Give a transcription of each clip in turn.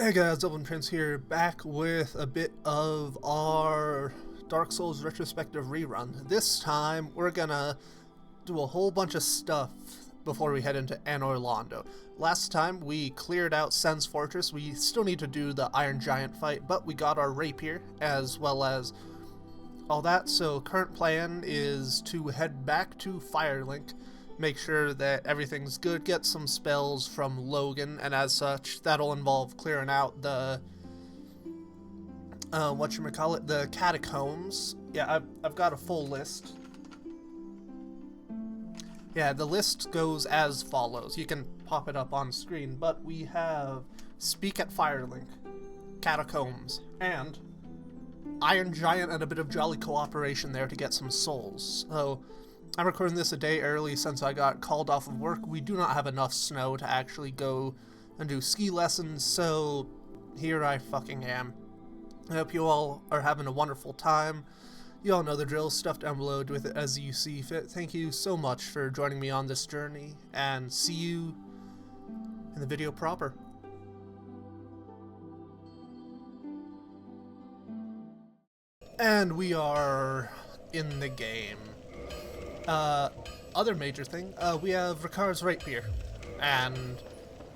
Hey guys, Dublin Prince here, back with a bit of our Dark Souls retrospective rerun. This time, we're gonna do a whole bunch of stuff before we head into Anor Londo. Last time, we cleared out Sen's Fortress. We still need to do the Iron Giant fight, but we got our rapier, as well as all that. So, current plan is to head back to Firelink, make sure that everything's good, get some spells from Logan, and as such, that'll involve clearing out the, the catacombs. Yeah, I've got a full list. Yeah, the list goes as follows. You can pop it up on screen, but we have Speak at Firelink, Catacombs, and Iron Giant, and a bit of jolly cooperation there to get some souls. So, I'm recording this a day early since I got called off of work. We do not have enough snow to actually go and do ski lessons, so here I fucking am. I hope you all are having a wonderful time. You all know the drill, stuff down below, do with it as you see fit. Thank you so much for joining me on this journey, and see you in the video proper. And we are in the game. Other major thing, we have Ricar's rapier, and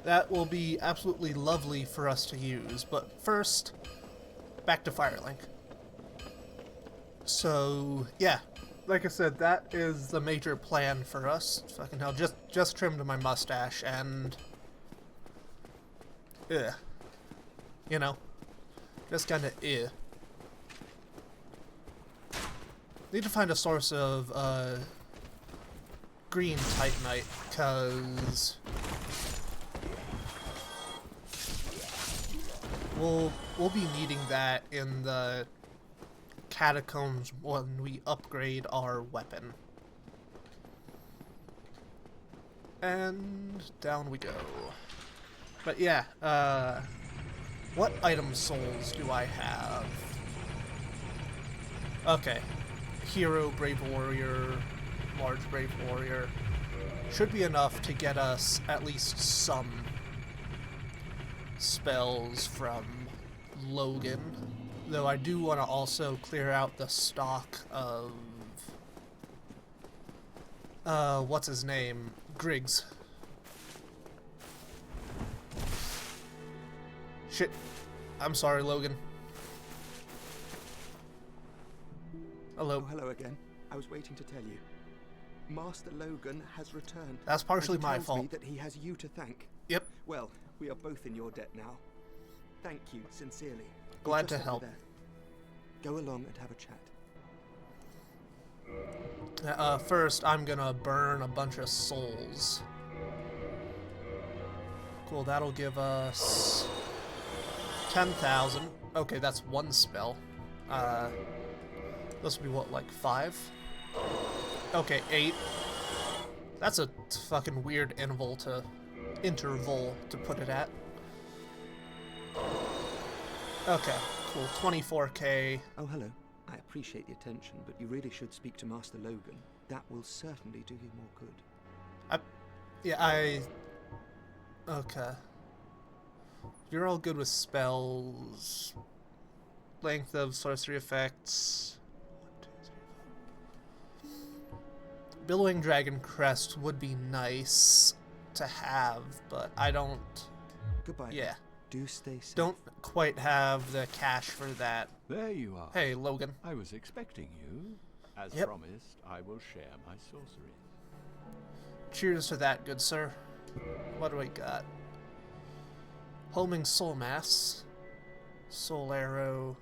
that will be absolutely lovely for us to use. But first, back to Firelink. So, yeah, like I said, that is the major plan for us. Fucking hell, just trimmed my mustache, and you know, just kinda Need to find a source of, green Titanite, because we'll be needing that in the catacombs when we upgrade our weapon. And down we go. But yeah, what item souls do I have? Okay. Hero, Brave Warrior, Large Brave Warrior. Should be enough to get us at least some spells from Logan. Though I do want to also clear out the stock of what's his name? Griggs. Shit. I'm sorry, Logan. Hello. Oh, hello again. I was waiting to tell you. Master Logan has returned. That's partially my fault. Me that he has you to thank. Yep. Well, we are both in your debt now. Thank you sincerely. Glad to help. Go along and have a chat. First, I'm gonna burn a bunch of souls. Cool, that'll give us 10,000. Okay, that's one spell. This will be what, like 5? Okay, 8. That's a fucking weird interval to put it at. Okay, cool. 24k. Oh, hello. I appreciate the attention, but you really should speak to Master Logan. That will certainly do you more good. Okay. You're all good with spells. Length of sorcery effects. Billowing Dragon Crest would be nice to have, but I don't... Goodbye. Yeah. Do stay safe. Don't quite have the cash for that. There you are. Hey, Logan. I was expecting you. As Yep. promised, I will share my sorceries. Cheers to that, good sir. What do we got? Homing Soul Mass. Soul Arrow.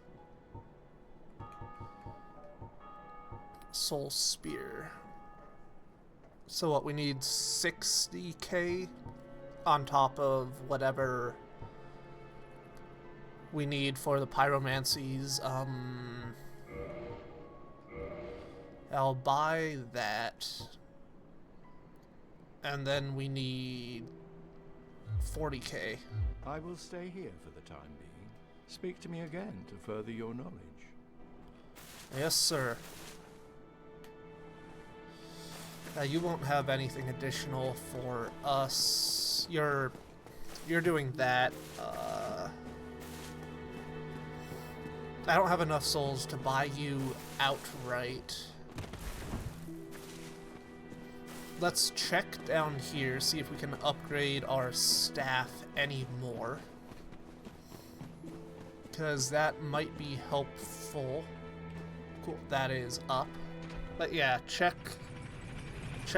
Soul Spear. So what, we need 60k on top of whatever we need for the pyromancies. I'll buy that. And then we need 40k. I will stay here for the time being. Speak to me again to further your knowledge. Yes, sir. You won't have anything additional for us. You're doing that. I don't have enough souls to buy you outright. Let's check down here, see if we can upgrade our staff any more. Because that might be helpful. Cool, that is up. But yeah, check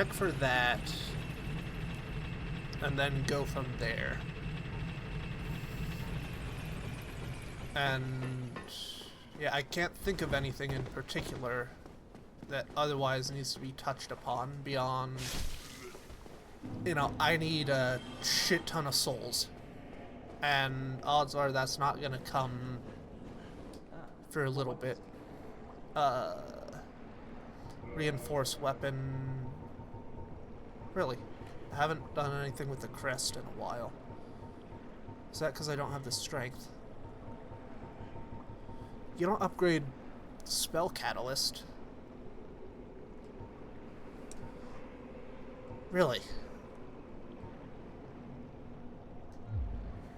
for that. And then go from there. And yeah, I can't think of anything in particular that otherwise needs to be touched upon beyond, you know, I need a shit ton of souls. And odds are that's not gonna come for a little bit. Reinforced weapon. Really? I haven't done anything with the crest in a while. Is that because I don't have the strength? You don't upgrade spell catalyst. Really?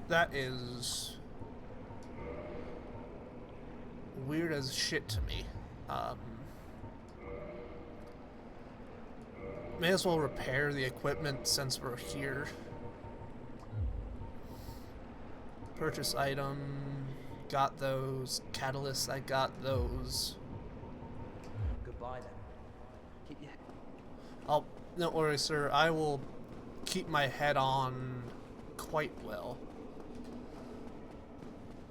That is weird as shit to me. May as well repair the equipment since we're here. Purchase item. Got those. Catalysts, I got those. Goodbye then. Keep your... Oh, don't worry, sir. I will keep my head on quite well.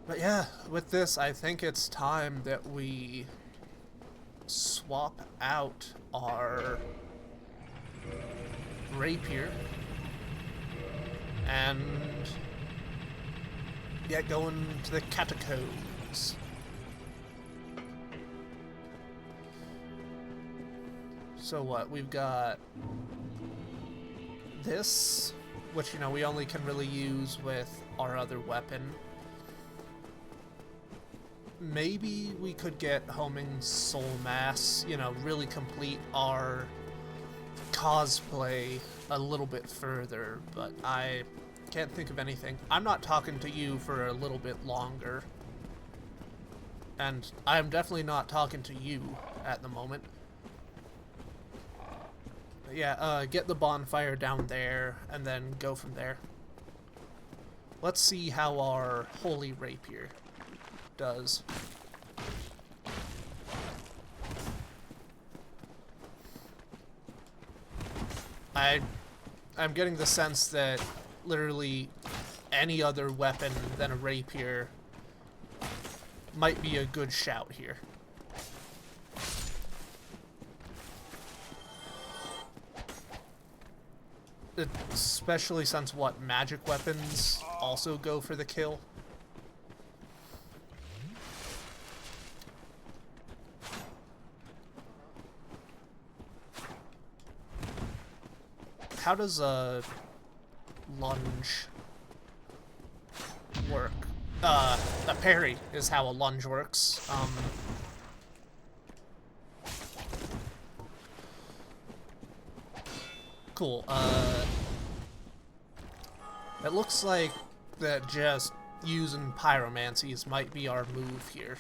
But yeah, with this, I think it's time that we swap out our rapier and get going to the catacombs. So what, we've got this, which, you know, we only can really use with our other weapon. Maybe we could get homing soul mass, you know, really complete our cosplay a little bit further, but I can't think of anything. I'm not talking to you for a little bit longer, and I'm definitely not talking to you at the moment. But yeah, get the bonfire down there, and then go from there. Let's see how our holy rapier does. I'm getting the sense that literally any other weapon than a rapier might be a good shout here. Especially since what, magic weapons also go for the kill. How does a lunge work? A parry is how a lunge works. Cool. It looks like that just using pyromancies might be our move here.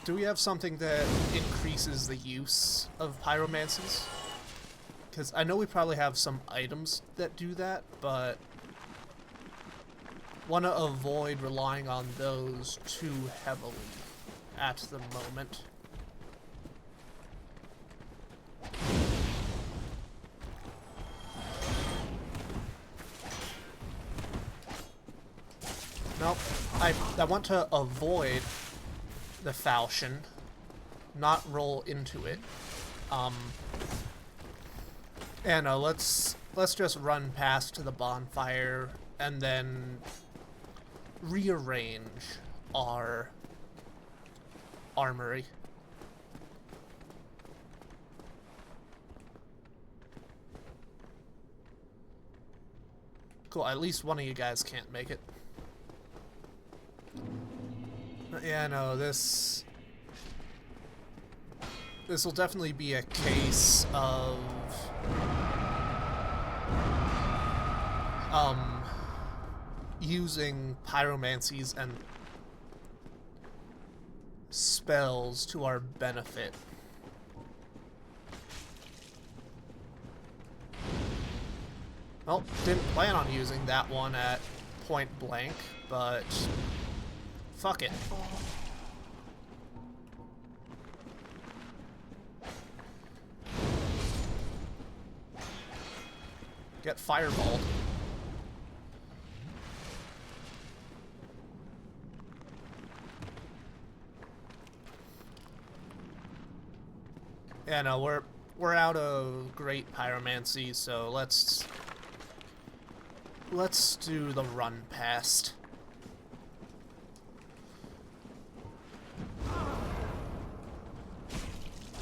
Do we have something that increases the use of pyromancies? Because I know we probably have some items that do that, but want to avoid relying on those too heavily at the moment. Nope. I want to avoid the falchion, not roll into it. And let's just run past to the bonfire and then rearrange our armory. Cool, at least one of you guys can't make it. Yeah, no, this will definitely be a case of using pyromancies and spells to our benefit. Well, didn't plan on using that one at point blank, but fuck it. Get fireballed. Yeah, no, we're out of great pyromancy, so let's do the run past.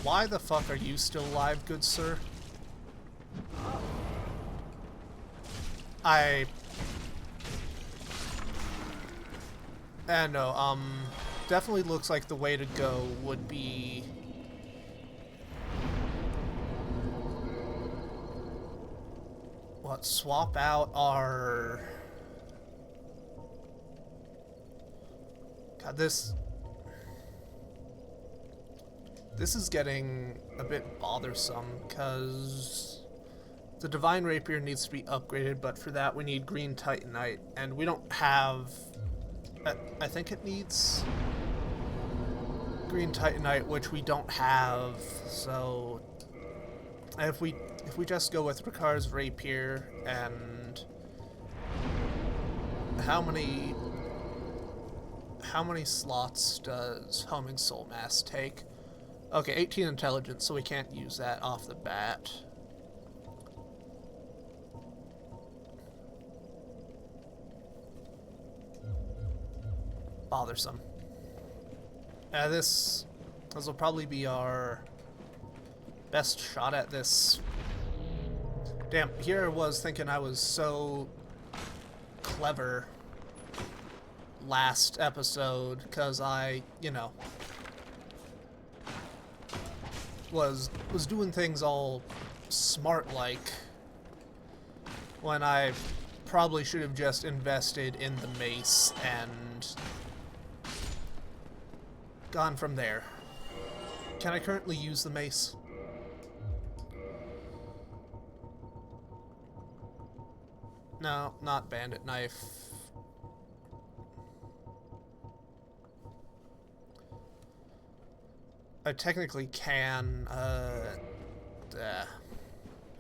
Why the fuck are you still alive, good sir? No, definitely looks like the way to go would be swap out our... God, this is getting a bit bothersome, because the Divine Rapier needs to be upgraded, but for that we need Green Titanite, and we don't have... I think it needs Green Titanite, which we don't have, so if we just go with Rikar's Rapier, and how many slots does Homing Soul Mass take? Okay, 18 intelligence, so we can't use that off the bat. Bothersome. This will probably be our best shot at this. Damn, here I was thinking I was so clever last episode, because I, you know, was doing things all smart-like, when I probably should have just invested in the mace and gone from there. Can I currently use the mace? No, not bandit knife. I technically can,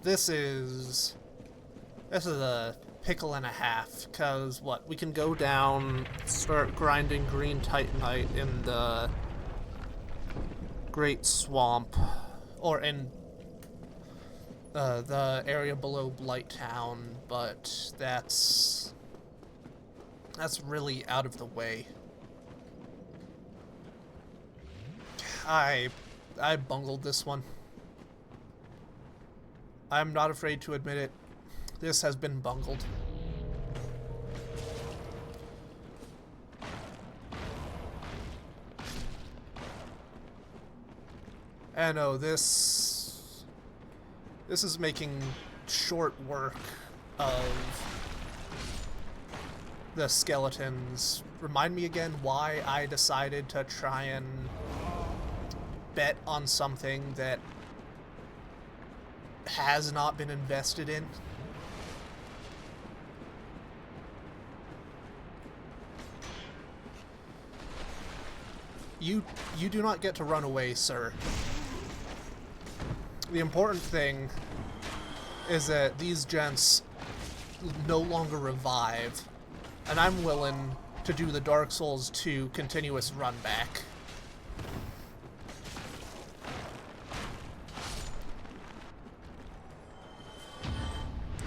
This is a pickle and a half, because what, we can go down, start grinding Green Titanite in the Great Swamp, or in the area below Blighttown, but that's really out of the way. I bungled this one. I'm not afraid to admit it. This has been bungled. I know this is making short work of the skeletons. Remind me again why I decided to try and bet on something that has not been invested in. You do not get to run away, sir. The important thing is that these gents no longer revive, and I'm willing to do the Dark Souls 2 continuous run back.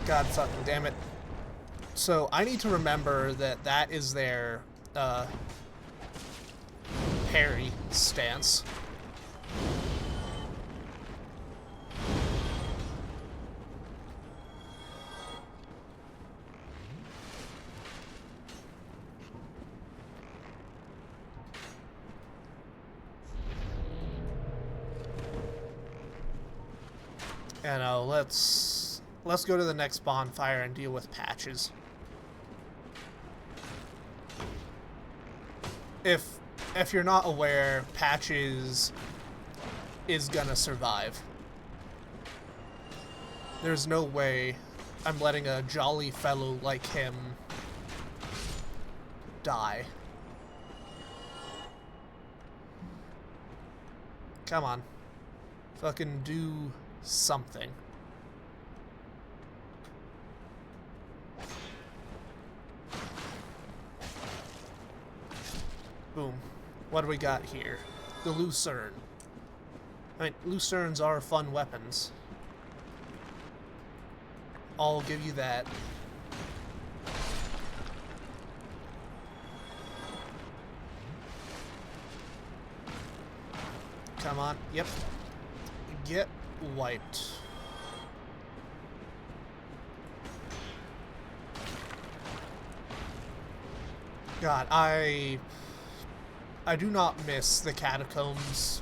God fucking damn it. So I need to remember that that is their parry stance. You know, let's let's go to the next bonfire and deal with Patches. If you're not aware, Patches is gonna survive. There's no way I'm letting a jolly fellow like him die. Come on. Fucking do something. Boom. What do we got here? The Lucerne. I mean, Lucernes are fun weapons. I'll give you that. Come on. Yep. Get wiped. God, I do not miss the catacombs.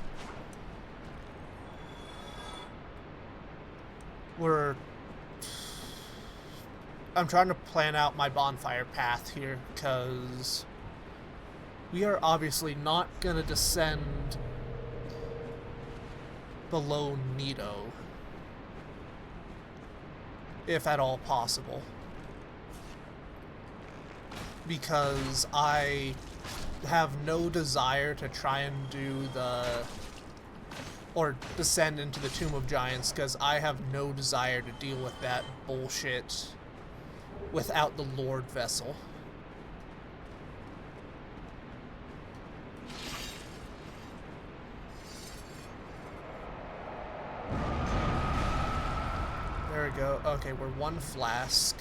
I'm trying to plan out my bonfire path here, because we are obviously not gonna descend below Nito, if at all possible, because I have no desire to try and do or descend into the Tomb of Giants, because I have no desire to deal with that bullshit without the Lord Vessel. There we go. Okay, we're one flask.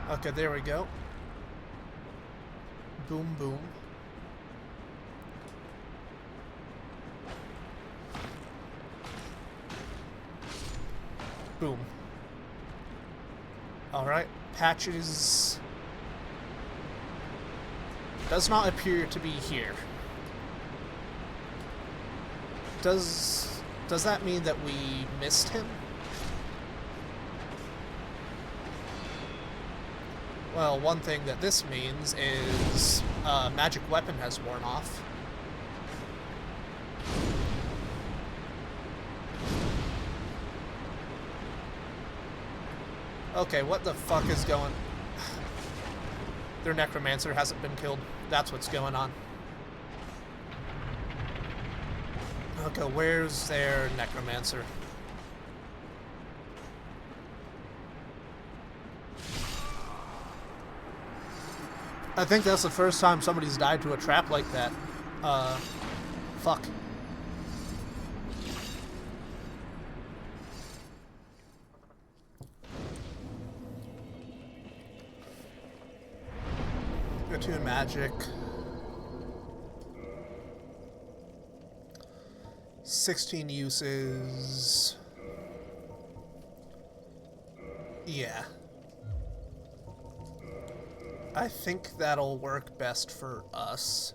Okay, there we go. Boom, boom. Boom. Alright, Patches does not appear to be here. Does that mean that we missed him? Well, one thing that this means is magic weapon has worn off. Okay, what the fuck is going... Their Necromancer hasn't been killed. That's what's going on. Okay, where's their Necromancer? I think that's the first time somebody's died to a trap like that. Fuck. Attune magic. 16 uses. Yeah. I think that'll work best for us.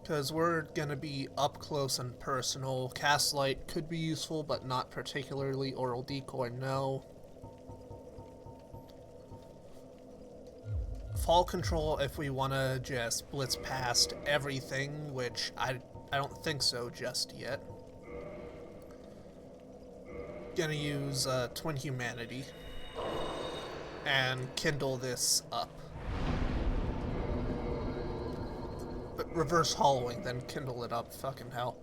Because we're gonna be up close and personal. Cast Light could be useful, but not particularly. Oral Decoy, no. Fall Control if we want to just blitz past everything, which I don't think so just yet. Gonna use Twin Humanity and kindle this up. But reverse hollowing, then kindle it up, fucking hell.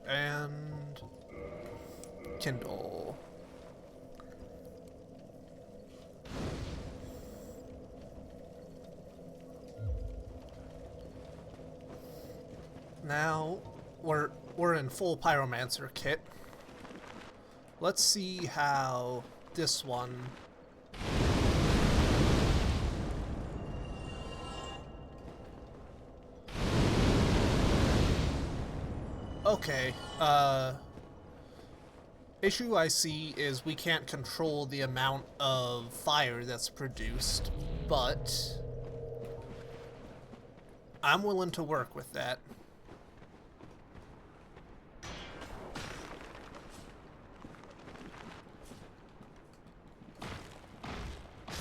And kindle. Now we're in full Pyromancer kit. Let's see how this one Okay, issue I see is we can't control the amount of fire that's produced, but I'm willing to work with that.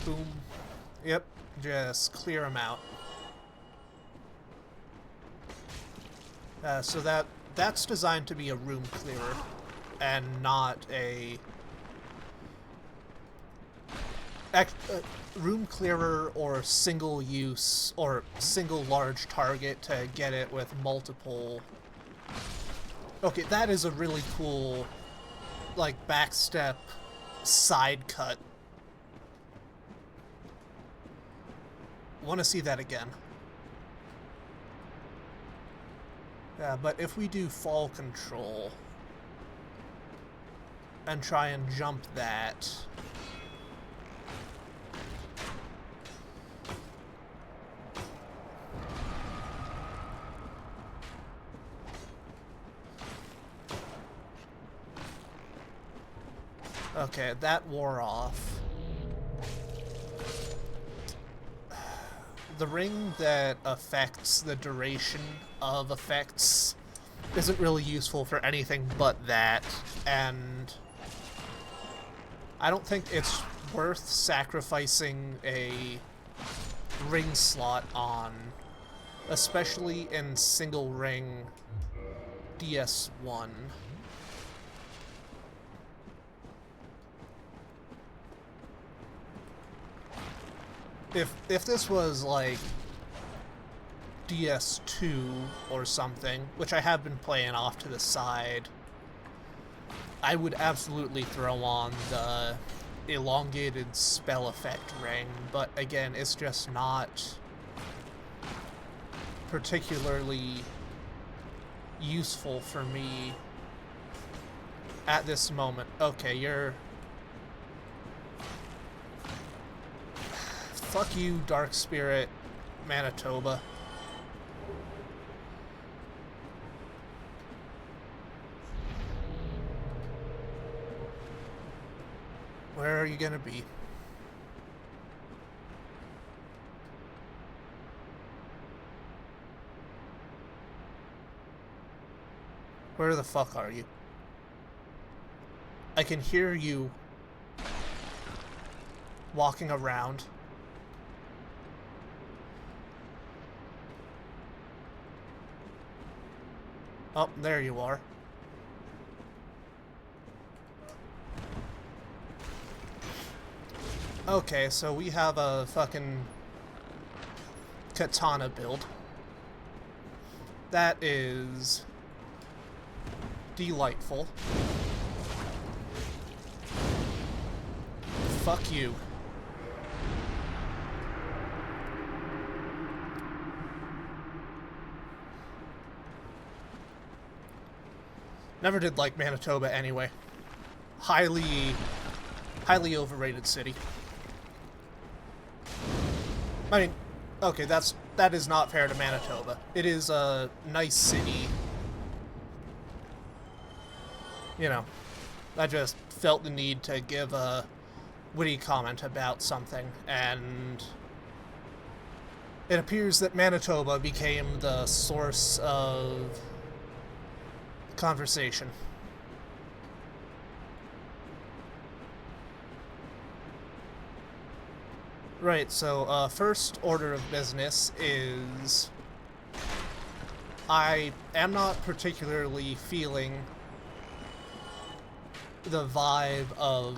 Boom. Yep, just clear them out. So that's designed to be a room clearer, and not a room clearer or single use or single large target to get it with multiple. Okay, that is a really cool, like, backstep side cut. Want to see that again. Yeah, but if we do fall control and try and jump that, okay, that wore off. The ring that affects the duration of effects isn't really useful for anything but that, and I don't think it's worth sacrificing a ring slot on, especially in single ring DS1. If this was like DS2 or something, which I have been playing off to the side, I would absolutely throw on the elongated spell effect ring, but again, it's just not particularly useful for me at this moment. Okay, you're... Fuck you, Dark Spirit, Manitoba. Where are you gonna be? Where the fuck are you? I can hear you walking around. Oh, there you are. Okay, so we have a fucking katana build. That is delightful. Fuck you. Never did like Manitoba anyway. Highly overrated city. I mean, okay, that is not fair to Manitoba. It is a nice city. You know, I just felt the need to give a witty comment about something, and it appears that Manitoba became the source of conversation. Right, so first order of business is I am not particularly feeling the vibe of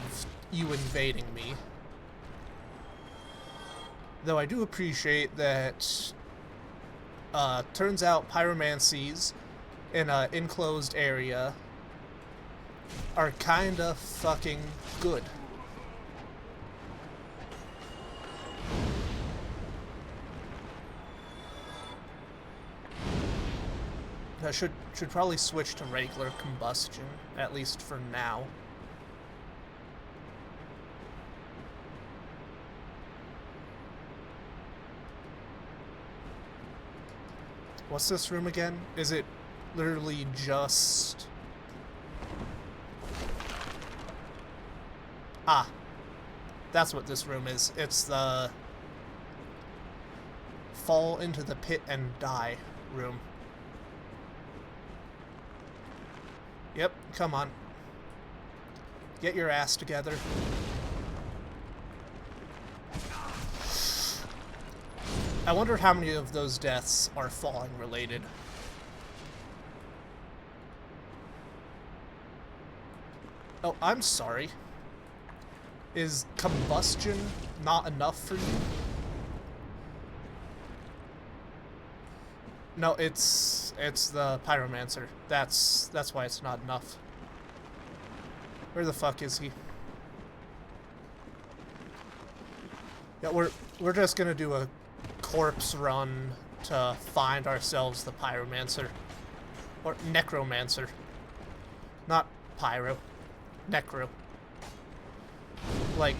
you invading me. Though I do appreciate that turns out pyromancies in an enclosed area are kinda fucking good. I should probably switch to regular combustion, at least for now. What's this room again? Is it literally just... Ah. That's what this room is. It's the fall into the pit and die room. Yep, come on. Get your ass together. I wonder how many of those deaths are falling related. Oh, I'm sorry. Is combustion not enough for you? No, it's the Pyromancer. That's why it's not enough. Where the fuck is he? Yeah, we're just gonna do a corpse run to find ourselves the Pyromancer. Or Necromancer. Not Pyro. Necro. Like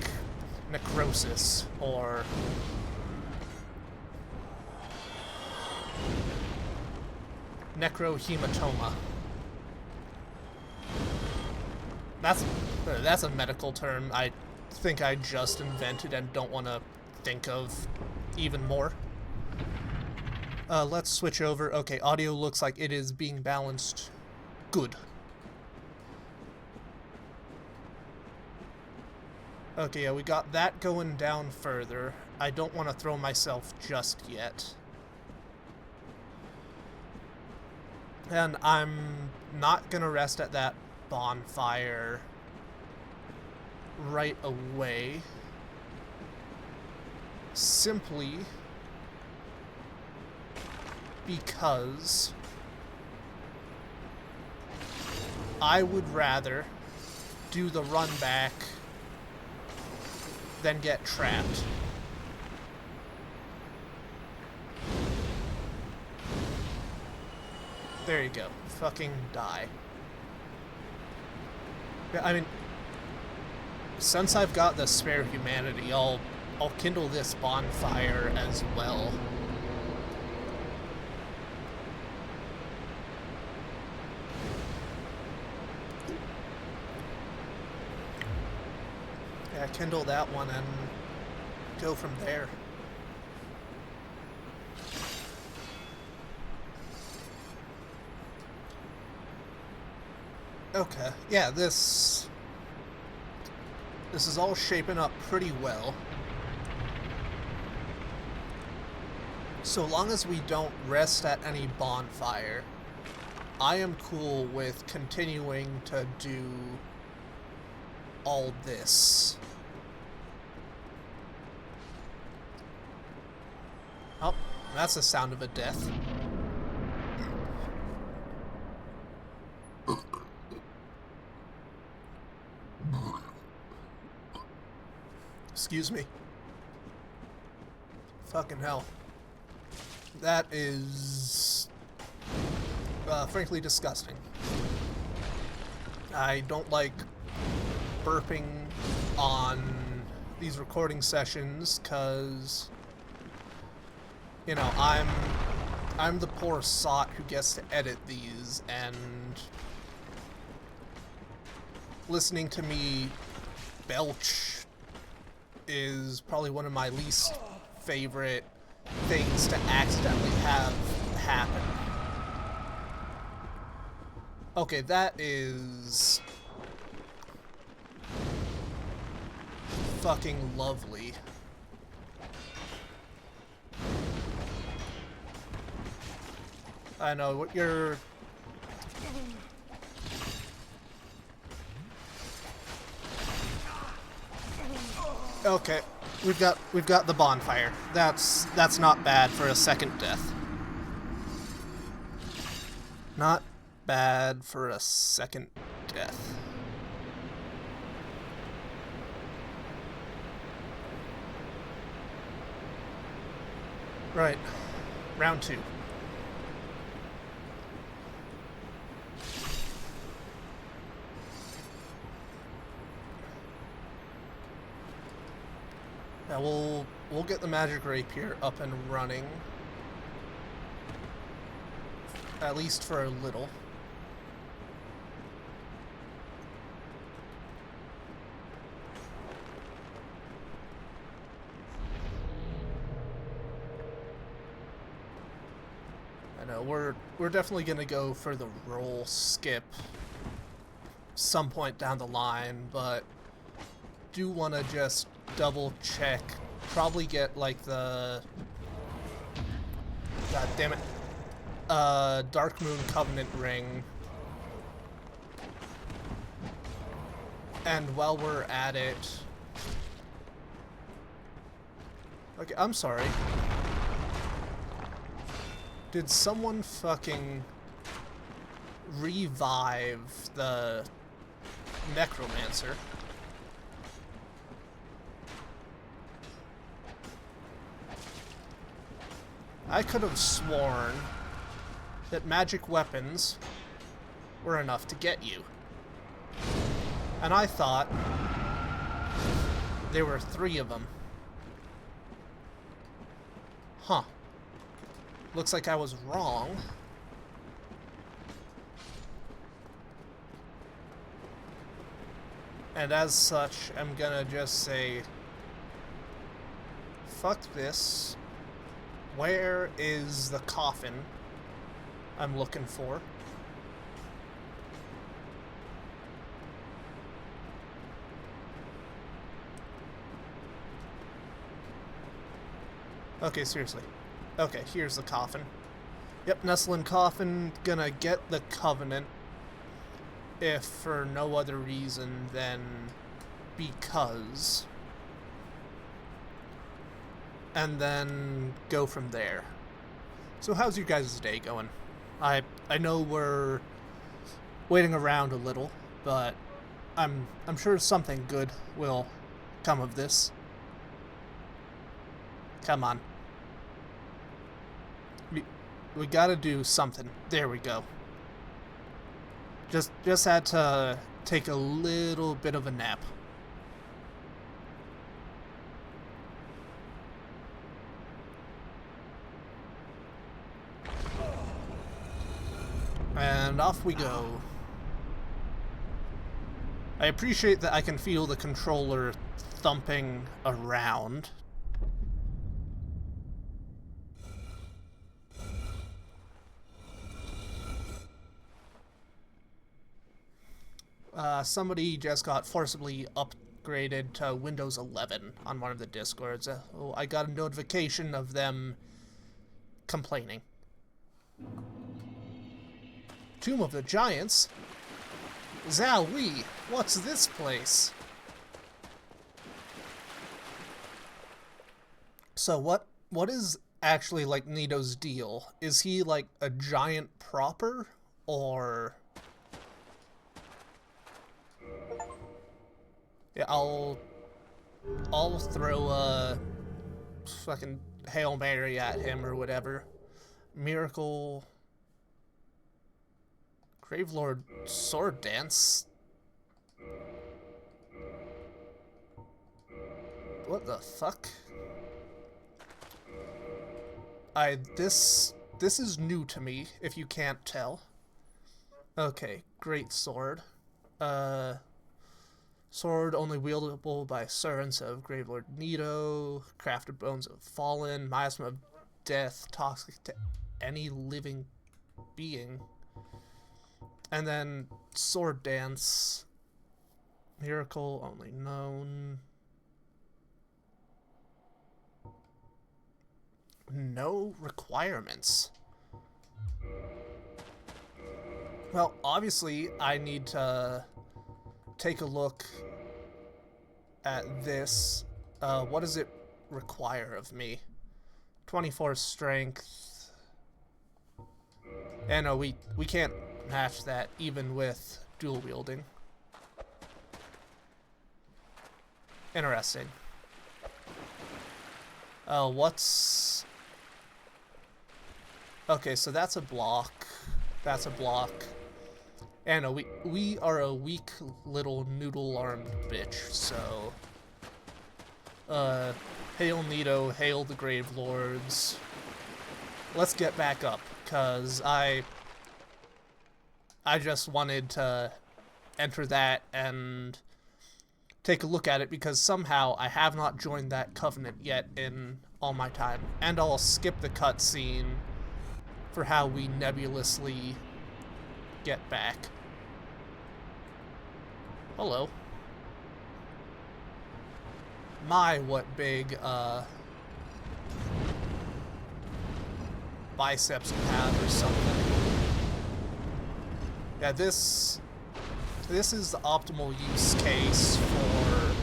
necrosis or necrohematoma. That's a medical term I think I just invented and don't want to think of even more. Let's switch over. Okay, audio looks like it is being balanced. Good. Okay, yeah, we got that going down further. I don't want to throw myself just yet. And I'm not gonna rest at that bonfire right away. Simply because I would rather do the run back than get trapped. There you go. Fucking die. Yeah, I mean, since I've got the spare humanity, I'll kindle this bonfire as well. Yeah, kindle that one and go from there. Okay, yeah, this is all shaping up pretty well. So long as we don't rest at any bonfire, I am cool with continuing to do all this. Oh, that's the sound of a death. Excuse me. Fucking hell. That is frankly disgusting. I don't like burping on these recording sessions because, you know, I'm the poor sot who gets to edit these, and listening to me belch is probably one of my least favorite things to accidentally have happen. Okay, that is fucking lovely. I know what you're... Okay, we've got the bonfire. That's not bad for a second death. Not bad for a second death. Right. Round 2. Now we'll get the magic rapier up and running. At least for a little. I know, we're definitely gonna go for the roll skip some point down the line, but do want to just double check, probably get like the, god damn it, Dark Moon Covenant ring. And while we're at it, okay, I'm sorry. Did someone fucking revive the Necromancer? I could have sworn that magic weapons were enough to get you. And I thought there were 3 of them. Huh. Looks like I was wrong. And as such, I'm gonna just say, fuck this. Where is the coffin I'm looking for? Okay, seriously. Okay, here's the coffin. Yep, Nestling coffin, gonna get the Covenant, if for no other reason than because. And then go from there. So how's your guys' day going? I know we're waiting around a little, but I'm sure something good will come of this. Come on. We gotta do something. There we go. Just had to take a little bit of a nap. And off we go. I appreciate that I can feel the controller thumping around. Somebody just got forcibly upgraded to Windows 11 on one of the Discords. I got a notification of them complaining. Tomb of the Giants? Zowie, what's this place? So what is actually like Nito's deal? Is he like a giant proper, or... Yeah, I'll throw a fucking Hail Mary at him or whatever. Miracle... Gravelord Sword Dance? What the fuck? This is new to me, if you can't tell. Okay, great sword. Sword only wieldable by servants of Gravelord Nito, crafted bones of fallen, miasma of death, toxic to any living being. And then Sword Dance, miracle only known. No requirements. Well, obviously I need to take a look at this. What does it require of me? 24 strength. And no, we can't match that even with dual wielding. Interesting. What's... Okay, so that's a block. That's a block. And no, we are a weak little noodle-armed bitch, so... Hail Nito, hail the Grave Lords. Let's get back up, cause I I just wanted to enter that and take a look at it because somehow I have not joined that covenant yet in all my time. And I'll skip the cutscene for how we nebulously get back. Hello. My, what big, biceps you have or something. Yeah, this is the optimal use case for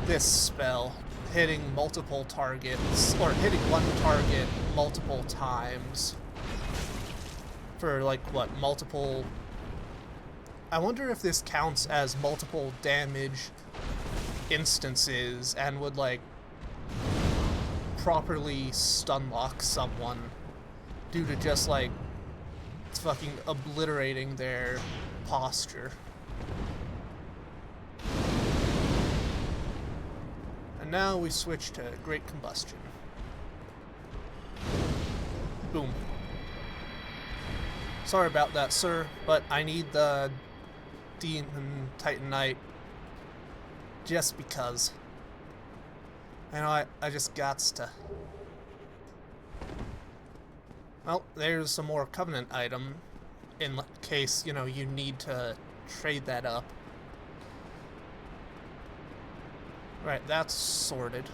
this spell. Hitting multiple targets, or hitting one target multiple times. For, like, what, multiple... I wonder if this counts as multiple damage instances and would, like, properly stun lock someone due to just, like, fucking obliterating their posture. And now we switch to Great Combustion. Boom. Sorry about that, sir, but I need the Demon Titanite just because. I know I just gots to. Well, there's some more Covenant item in case, you know, you need to trade that up. Right, that's sorted.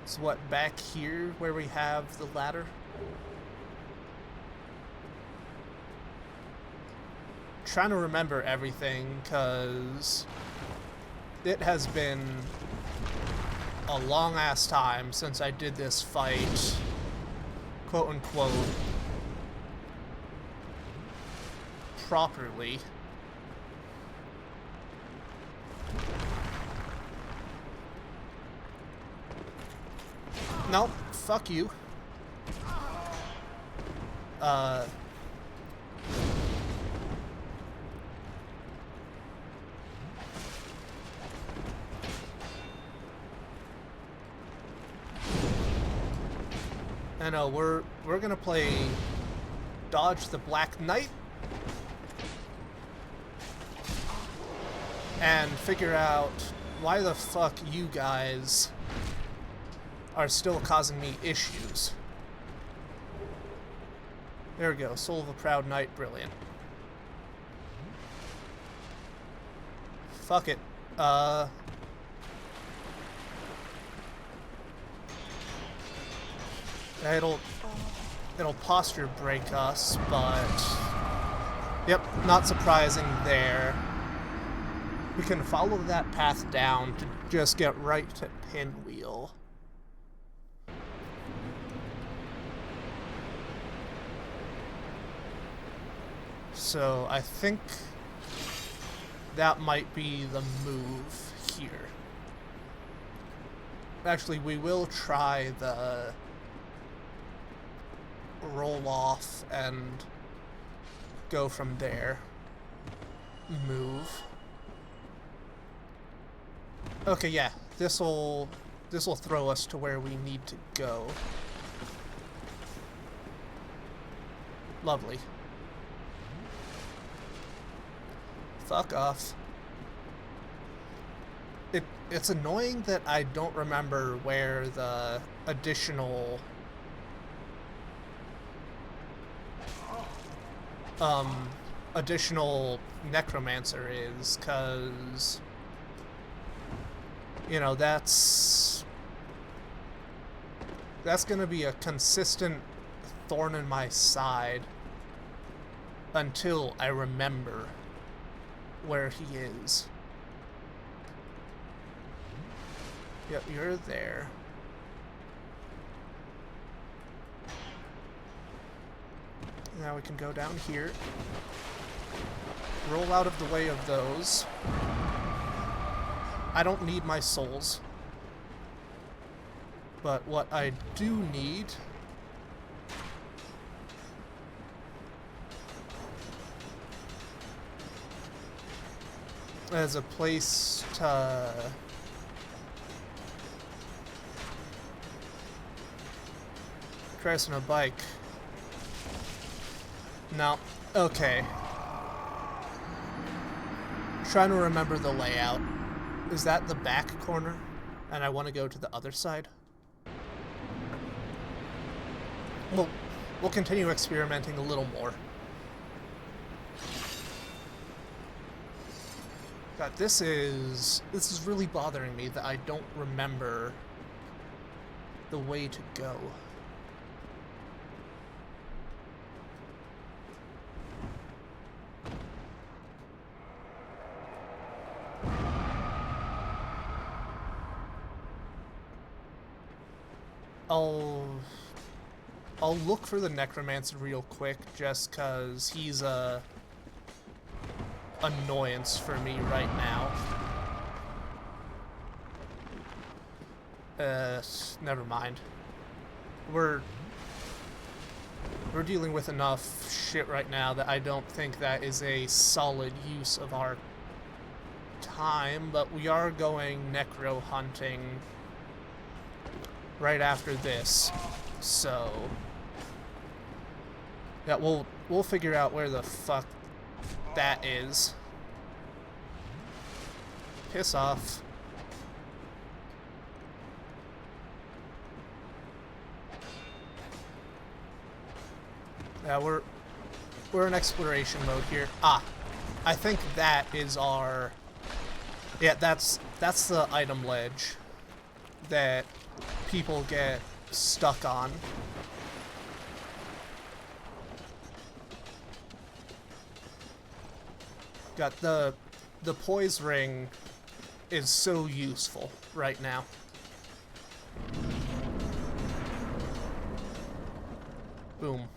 So what, back here where we have the ladder? Trying to remember everything, because it has been a long-ass time since I did this fight, quote-unquote, properly. Nope, fuck you. I know, we're gonna play Dodge the Black Knight and figure out why the fuck you guys are still causing me issues. There we go, Soul of a Proud Knight, brilliant. Fuck it. It'll posture break us, but yep, not surprising there. We can follow that path down to just get right to Pinwheel. So I think that might be the move here. Actually, we will try the roll off and go from there. Move. Okay, yeah. This'll throw us to where we need to go. Lovely. Fuck off. It's annoying that I don't remember where the additional Necromancer is, 'cause you know, that's gonna be a consistent thorn in my side until I remember where he is. Yep, you're there. Now we can go down here. Roll out of the way of those. I don't need my souls. But what I do need is a place to Christ on a bike. No. Okay. Trying to remember the layout. Is that the back corner? And I want to go to the other side? We'll continue experimenting a little more. God, this is really bothering me that I don't remember the way to go. I'll look for the Necromancer real quick, just cause he's a annoyance for me right now. Never mind. We're dealing with enough shit right now that I don't think that is a solid use of our time, but we are going necro hunting right after this, so yeah, we'll figure out where the fuck that is. Piss off. Yeah, we're in exploration mode here. Ah, I think that is our. Yeah, that's the item ledge that people get stuck on. Got the poise ring is so useful right now. Boom.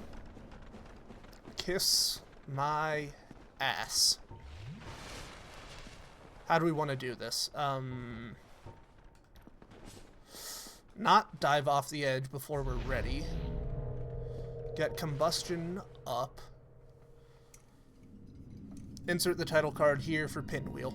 Kiss my ass. How do we want to do this? Not dive off the edge before we're ready. Get combustion up. Insert the title card here for Pinwheel.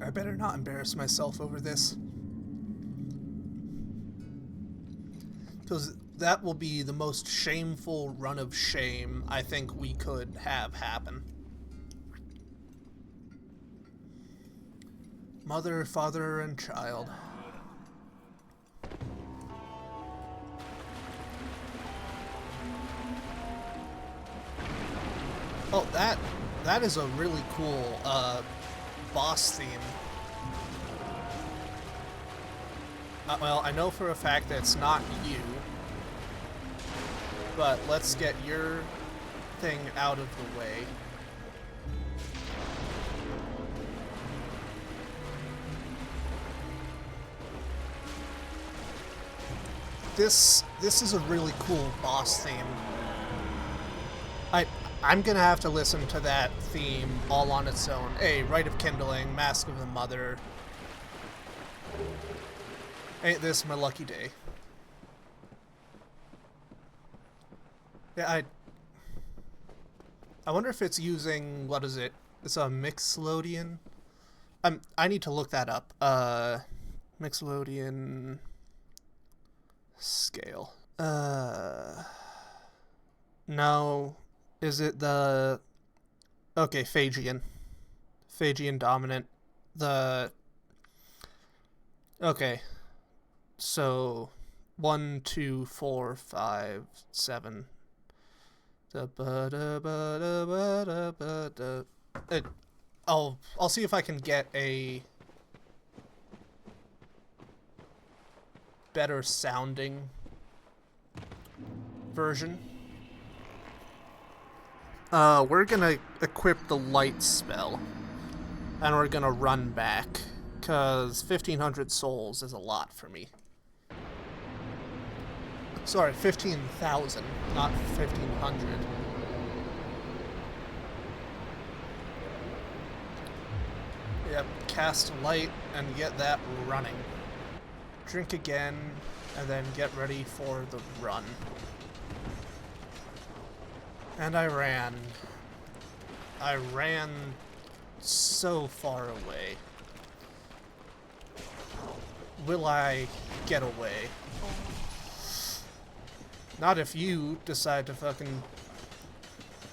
I better not embarrass myself over this. Because that will be the most shameful run of shame I think we could have happen. Mother, father, and child. Oh, that is a really cool boss theme. Well, I know for a fact that it's not you, but let's get your thing out of the way. This is a really cool boss theme. I'm gonna have to listen to that theme all on its own. Hey, Rite of Kindling, Mask of the Mother. Ain't this my lucky day? Yeah, I wonder if it's using, what is it? It's a Mixolydian? I need to look that up. Mixolydian scale. No. Is it the... Okay, Phagian. Phagian dominant. Okay. So, 1, 2, 4, 5, 7. I'll see if I can get a better sounding version. We're gonna equip the light spell, and we're gonna run back, cause 1,500 souls is a lot for me. Sorry, 15,000, not 1,500. Yep, cast light and get that running. Drink again, and then get ready for the run. And I ran. I ran so far away. Will I get away? Not if you decide to fucking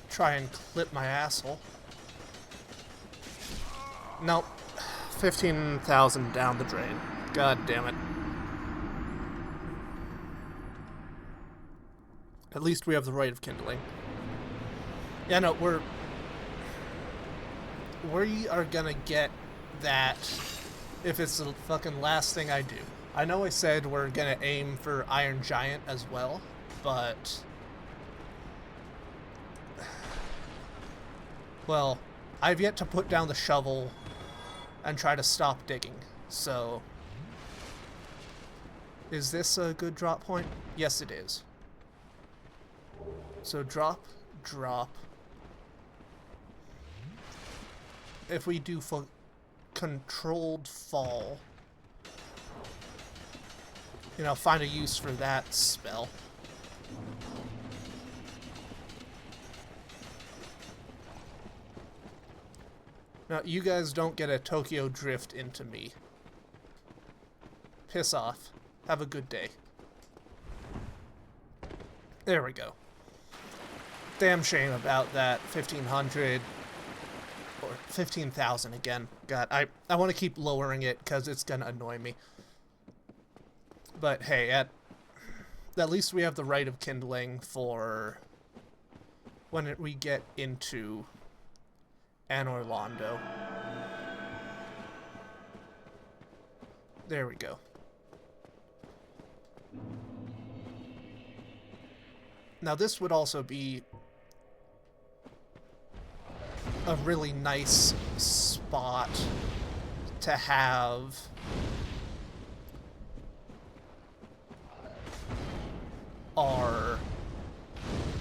try and clip my asshole. Nope. 15,000 down the drain. God damn it. At least we have the right of kindling. Yeah, no, we are gonna get that if it's the fucking last thing I do. I know I said we're gonna aim for Iron Giant as well, but... well, I've yet to put down the shovel and try to stop digging, so... is this a good drop point? Yes, it is. So drop, drop. If we do controlled fall, you know, find a use for that spell. Now, you guys don't get a Tokyo Drift into me. Piss off. Have a good day. There we go. Damn shame about that 1,500 or 15,000 again. God, I want to keep lowering it because it's gonna annoy me. But hey, at least we have the right of kindling for when we get into An Orlando. There we go. Now this would also be a really nice spot to have our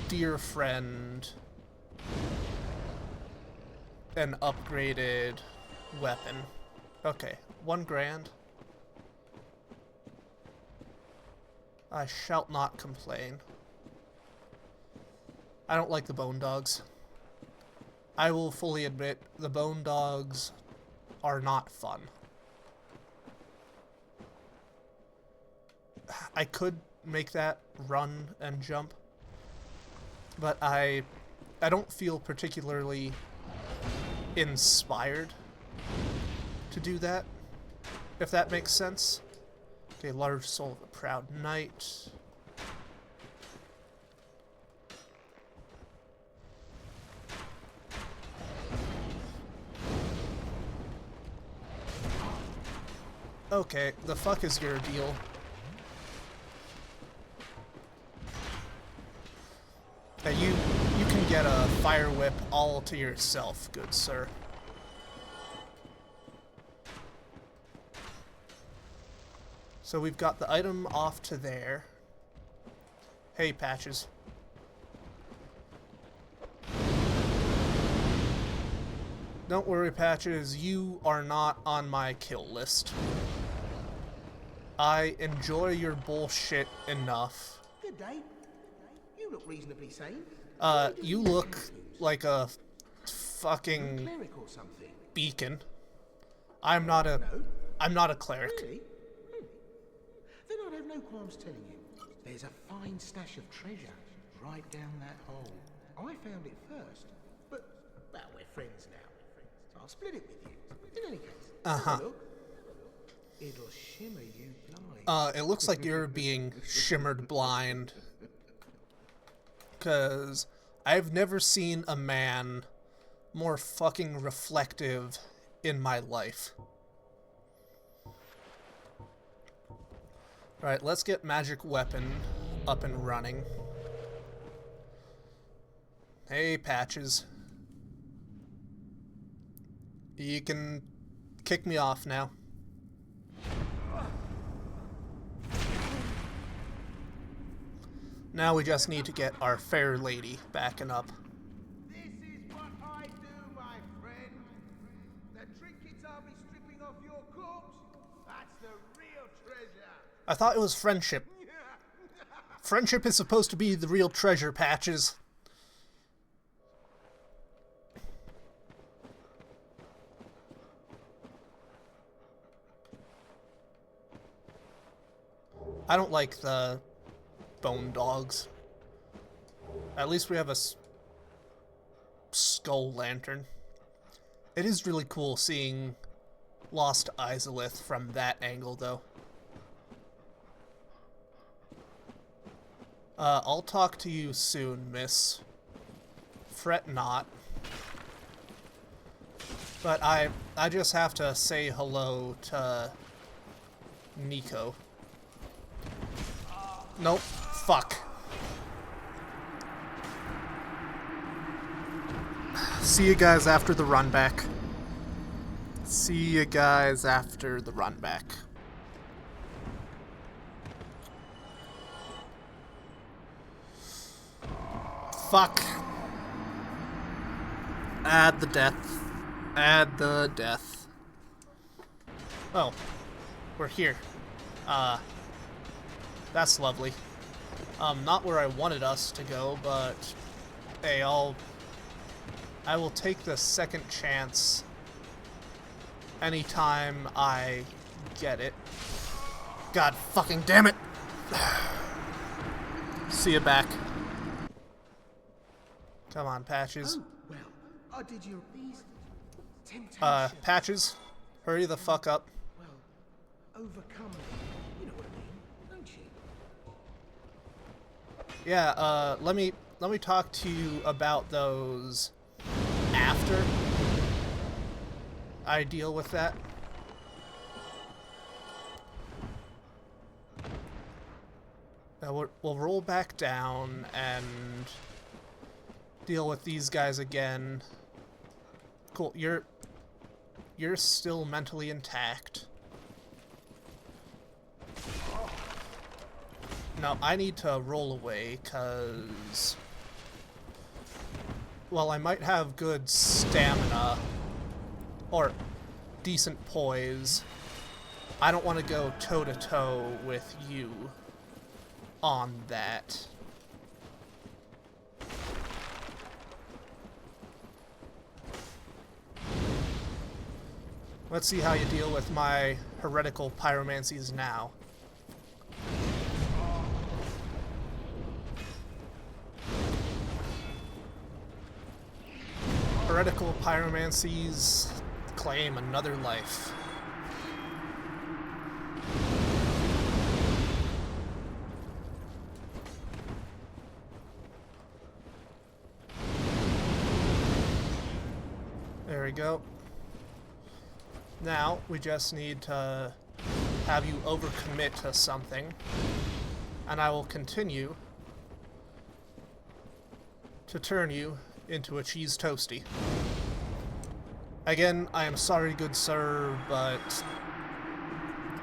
dear friend an upgraded weapon. Okay, 1 grand. I shall not complain. I don't like the bone dogs. I will fully admit the bone dogs are not fun. I could make that run and jump, but I don't feel particularly inspired to do that, if that makes sense. Okay, large soul of a proud knight. Okay, the fuck is your deal? You can get a fire whip all to yourself, good sir. So we've got the item off to there. Hey, Patches. Don't worry, Patches, you are not on my kill list. I enjoy your bullshit enough. Good day. You look reasonably sane. You look like a fucking Cleric or something. beacon. I'm not a cleric. Really? Then I'd have no qualms telling you. There's a fine stash of treasure right down that hole. I found it first, but, well, we're friends now. So I'll split it with you. In any case, have a look. It'll shimmer you blind. It looks like you're being shimmered blind. 'Cause I've never seen a man more fucking reflective in my life. Alright, let's get magic weapon up and running. Hey, Patches. You can kick me off now. Now we just need to get our fair lady backing up. This is what I do, my friend. The trinkets I'll be stripping off your corpse, that's the real treasure. I thought it was friendship. Friendship is supposed to be the real treasure, Patches. I don't like the bone dogs. At least we have a skull lantern. It is really cool seeing Lost Izalith from that angle, though. I'll talk to you soon, miss. Fret not. But I just have to say hello to Nico. Nope. Fuck. See you guys after the run back. See you guys after the run back. Fuck. Add the death. Add the death. Oh. We're here. That's lovely. Not where I wanted us to go, but hey, I will take the second chance anytime I get it. God fucking damn it! See you back. Come on, Patches. Oh, well, I did your these temptations. Patches, hurry the fuck up. Well, overcome. You know what I mean, don't you? Yeah, let me talk to you about those after I deal with that. Now we'll roll back down and deal with these guys again. Cool, you're still mentally intact. No, I need to roll away, because... well, I might have good stamina, or decent poise. I don't want to go toe-to-toe with you on that. Let's see how you deal with my heretical pyromancies now. Heretical pyromancies claim another life. There we go. Now, we just need to have you overcommit to something, and I will continue to turn you into a cheese toasty. Again, I am sorry, good sir, but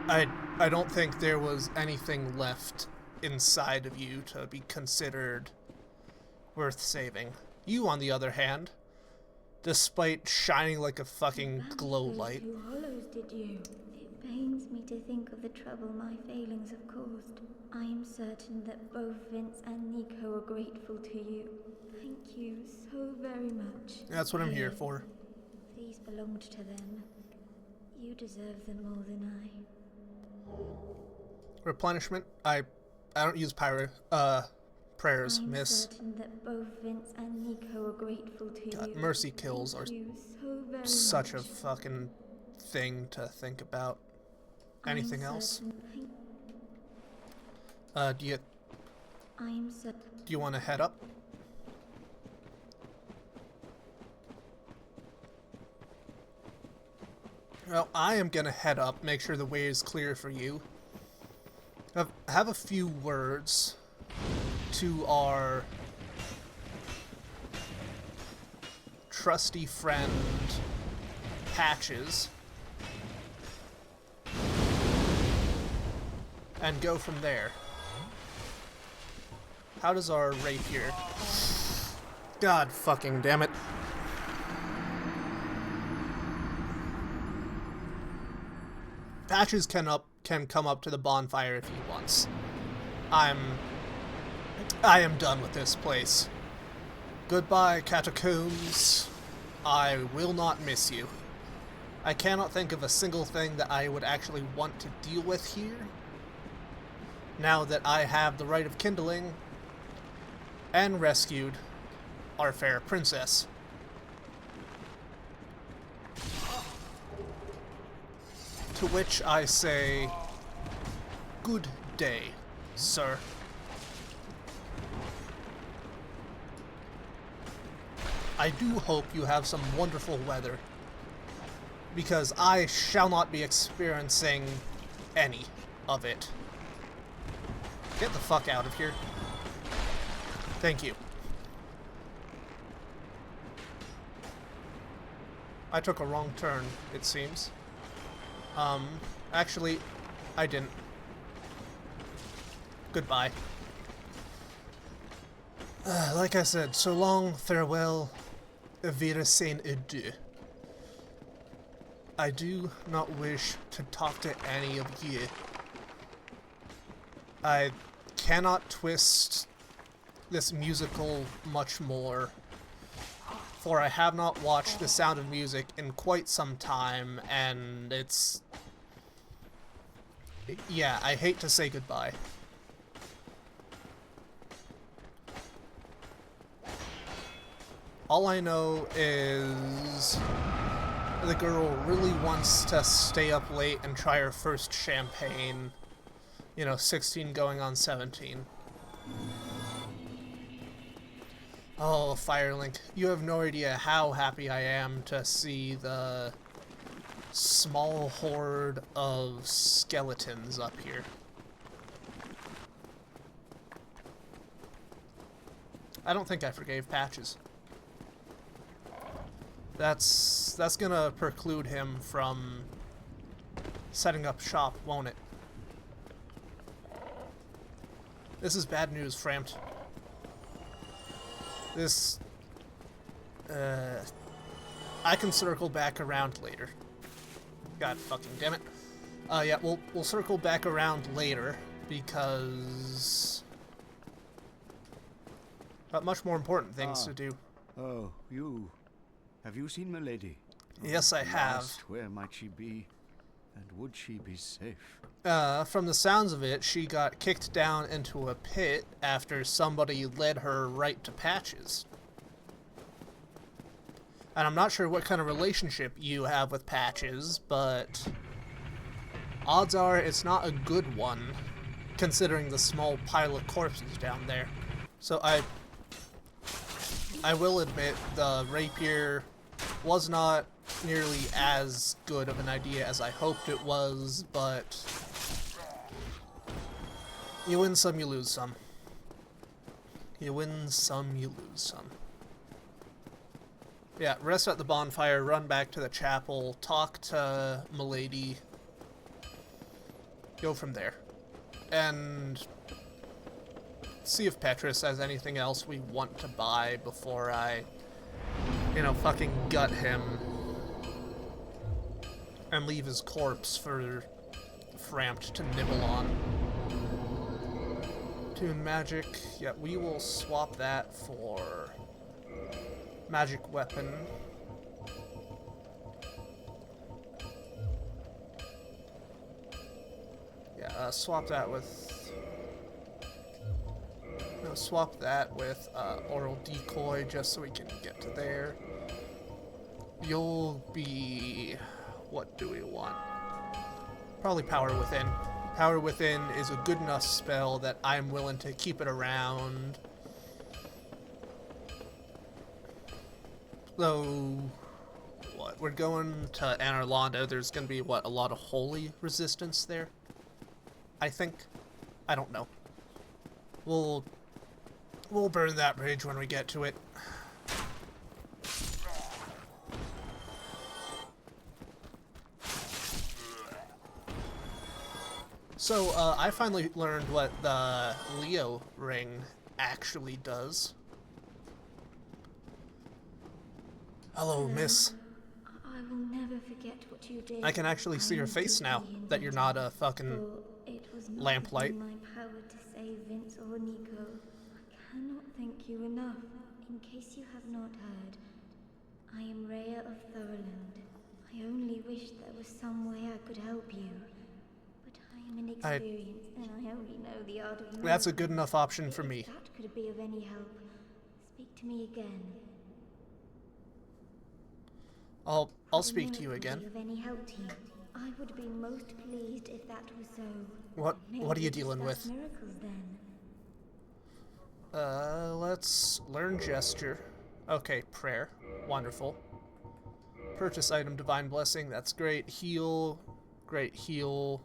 I don't think there was anything left inside of you to be considered worth saving. You, on the other hand, despite shining like a fucking glow light. Two hollows, did you? It pains me to think of the trouble my failings have caused. I am certain that both Vince and Nico are grateful to you. Thank you so very much. That's what I'm here for. These belonged to them. You deserve them more than I. Replenishment? I don't use prayers, I'm miss. certain that both Vince and Nico are grateful to God, you. mercy kills are Thank you so very such much. a fucking thing to think about. Anything else? Do you want to head up? Well, I am gonna head up, make sure the way is clear for you. Have a few words to our trusty friend Patches, and go from there. How does our rapier? God fucking damn it. Patches can come up to the bonfire if he wants. I am done with this place. Goodbye, catacombs. I will not miss you. I cannot think of a single thing that I would actually want to deal with here. now that I have the right of kindling and rescued our fair princess. To which I say, good day, sir. I do hope you have some wonderful weather, because I shall not be experiencing any of it. Get the fuck out of here. Thank you. I took a wrong turn, it seems. Actually, I didn't. Goodbye. Like I said, so long, farewell, Wiedersehen, adieu. I do not wish to talk to any of you. I cannot twist this musical much more, for I have not watched The Sound of Music in quite some time, and it's... yeah, I hate to say goodbye. All I know is the girl really wants to stay up late and try her first champagne. You know, 16 going on 17. Oh, Firelink, you have no idea how happy I am to see the small horde of skeletons up here. I don't think I forgave Patches. That's gonna preclude him from setting up shop, won't it? This is bad news, Framped. This... I can circle back around later. God fucking damn it. Yeah, we'll circle back around later, because... got much more important things to do. Oh, you. Have you seen Milady? Yes, I have. Where might she be? And would she be safe? From the sounds of it, she got kicked down into a pit after somebody led her right to Patches. And I'm not sure what kind of relationship you have with Patches, but odds are it's not a good one, considering the small pile of corpses down there. So I will admit the rapier was not nearly as good of an idea as I hoped it was, but you win some, you lose some. You win some, you lose some. Yeah, rest at the bonfire, run back to the chapel, talk to Milady, go from there. And see if Petrus has anything else we want to buy before I, you know, fucking gut him and leave his corpse for Framped to nibble on. Tune magic. Yeah, we will swap that for magic weapon. Yeah, swap that with... no, swap that with oral decoy just so we can get to there. You'll be... what do we want? Probably Power Within. Power Within is a good enough spell that I'm willing to keep it around. Though, what? We're going to Anor Londo. There's going to be, what, a lot of holy resistance there? I think. I don't know. We'll burn that bridge when we get to it. So, I finally learned what the Leo ring actually does. Hello, miss. I will never forget what you did. I can actually see your face now, that you're not a fucking lamplight. It was not within my power to save Vince or Nico. I cannot thank you enough. In case you have not heard, I am Rhea of Thorland. I only wish there was some way I could help you. But I I'm inexperienced, and I only know the art of That's a magic. good enough option for me. If that could be of any help, speak to me again. I'll Would a speak to you miracle again. be of any help to you? I would be most pleased if that was so. What are you Maybe dealing discuss with? miracles then. Let's learn gesture. Okay, prayer. Wonderful. Purchase item, divine blessing. That's great. Heal. Great heal.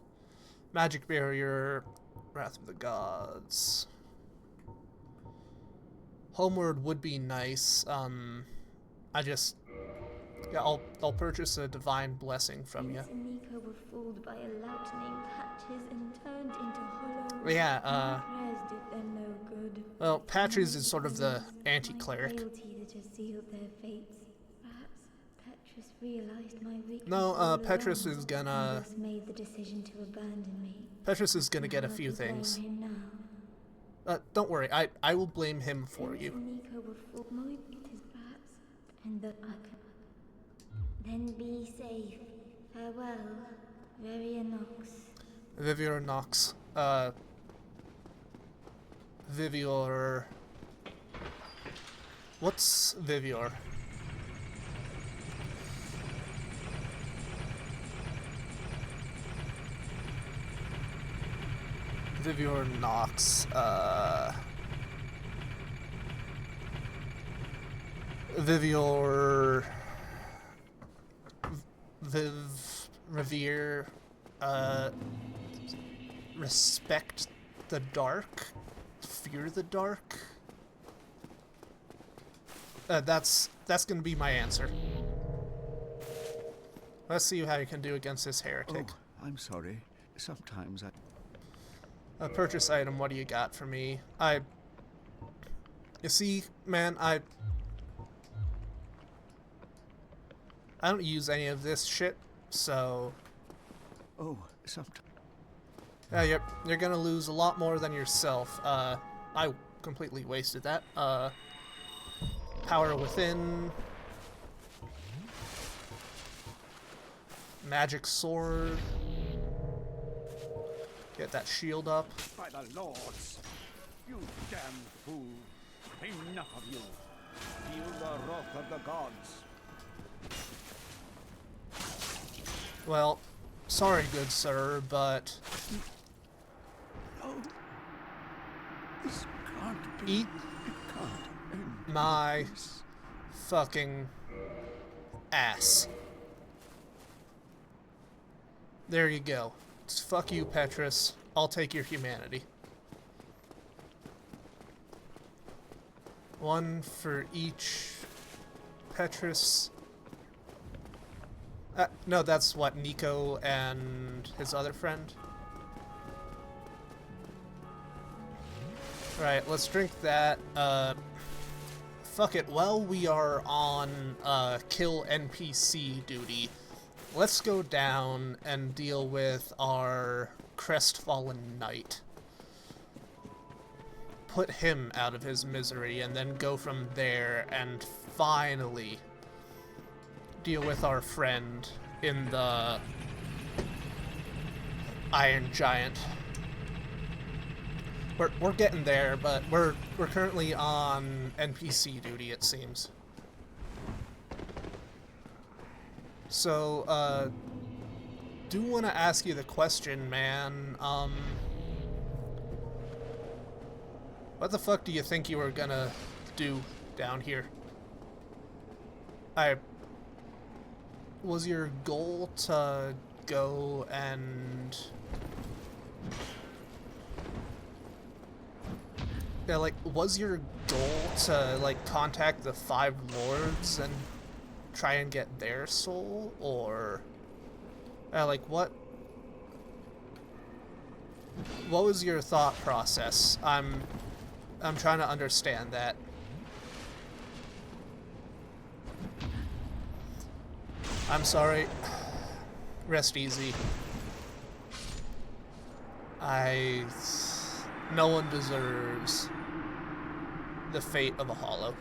Magic barrier. Wrath of the gods. Homeward would be nice. Yeah, I'll purchase a divine blessing from you. Vince and Nico were fooled by a lout named Patches and turned into hollows. Yeah, My prayers did them no good. well, Patches Only is sort of the because anti-cleric. My frailty that has sealed their fates. Perhaps Petrus realized my weakness. No, all Petrus along, is gonna- and thus made the decision to abandon me. Petrus is gonna get a How few to blame things. him now? Don't worry, I will blame him for Vince you. and Nico were fooled. My weakness, perhaps, and that I can. Then be safe. Farewell, Verionox. Vivior Nox. Vivior. What's Vivior? Vivior Nox. Vivior. Revere. Respect the dark. Fear the dark. That's gonna be my answer. Let's see how you can do against this heretic. Oh, I'm sorry. Sometimes I... A purchase item, what do you got for me? You see, man, I don't use any of this shit, so... Oh, sometimes... Yeah, you're gonna lose a lot more than yourself. I completely wasted that. Power within. Magic sword. Get that shield up. By the lords, you damn fool! Enough of you! Feel the wrath of the gods! Well, sorry, good sir, but No. This can't be... eat It can't end my like this. fucking ass. There you go. It's fuck you, Petrus. I'll take your humanity. One for each Petrus. No, that's what, Nico and his other friend? Right, let's drink that. Fuck it, while we are on kill NPC duty, let's go down and deal with our crestfallen knight. Put him out of his misery and then go from there and finally deal with our friend in the Iron Giant. We're getting there, but we're currently on NPC duty, it seems. So, do want to ask you the question, man. What the fuck do you think you were gonna do down here? Was your goal to go and... Yeah, like, was your goal to, like, contact the Five Lords and try and get their soul? Or, like, what was your thought process? I'm trying to understand that. I'm sorry. Rest easy. No one deserves the fate of a hollow.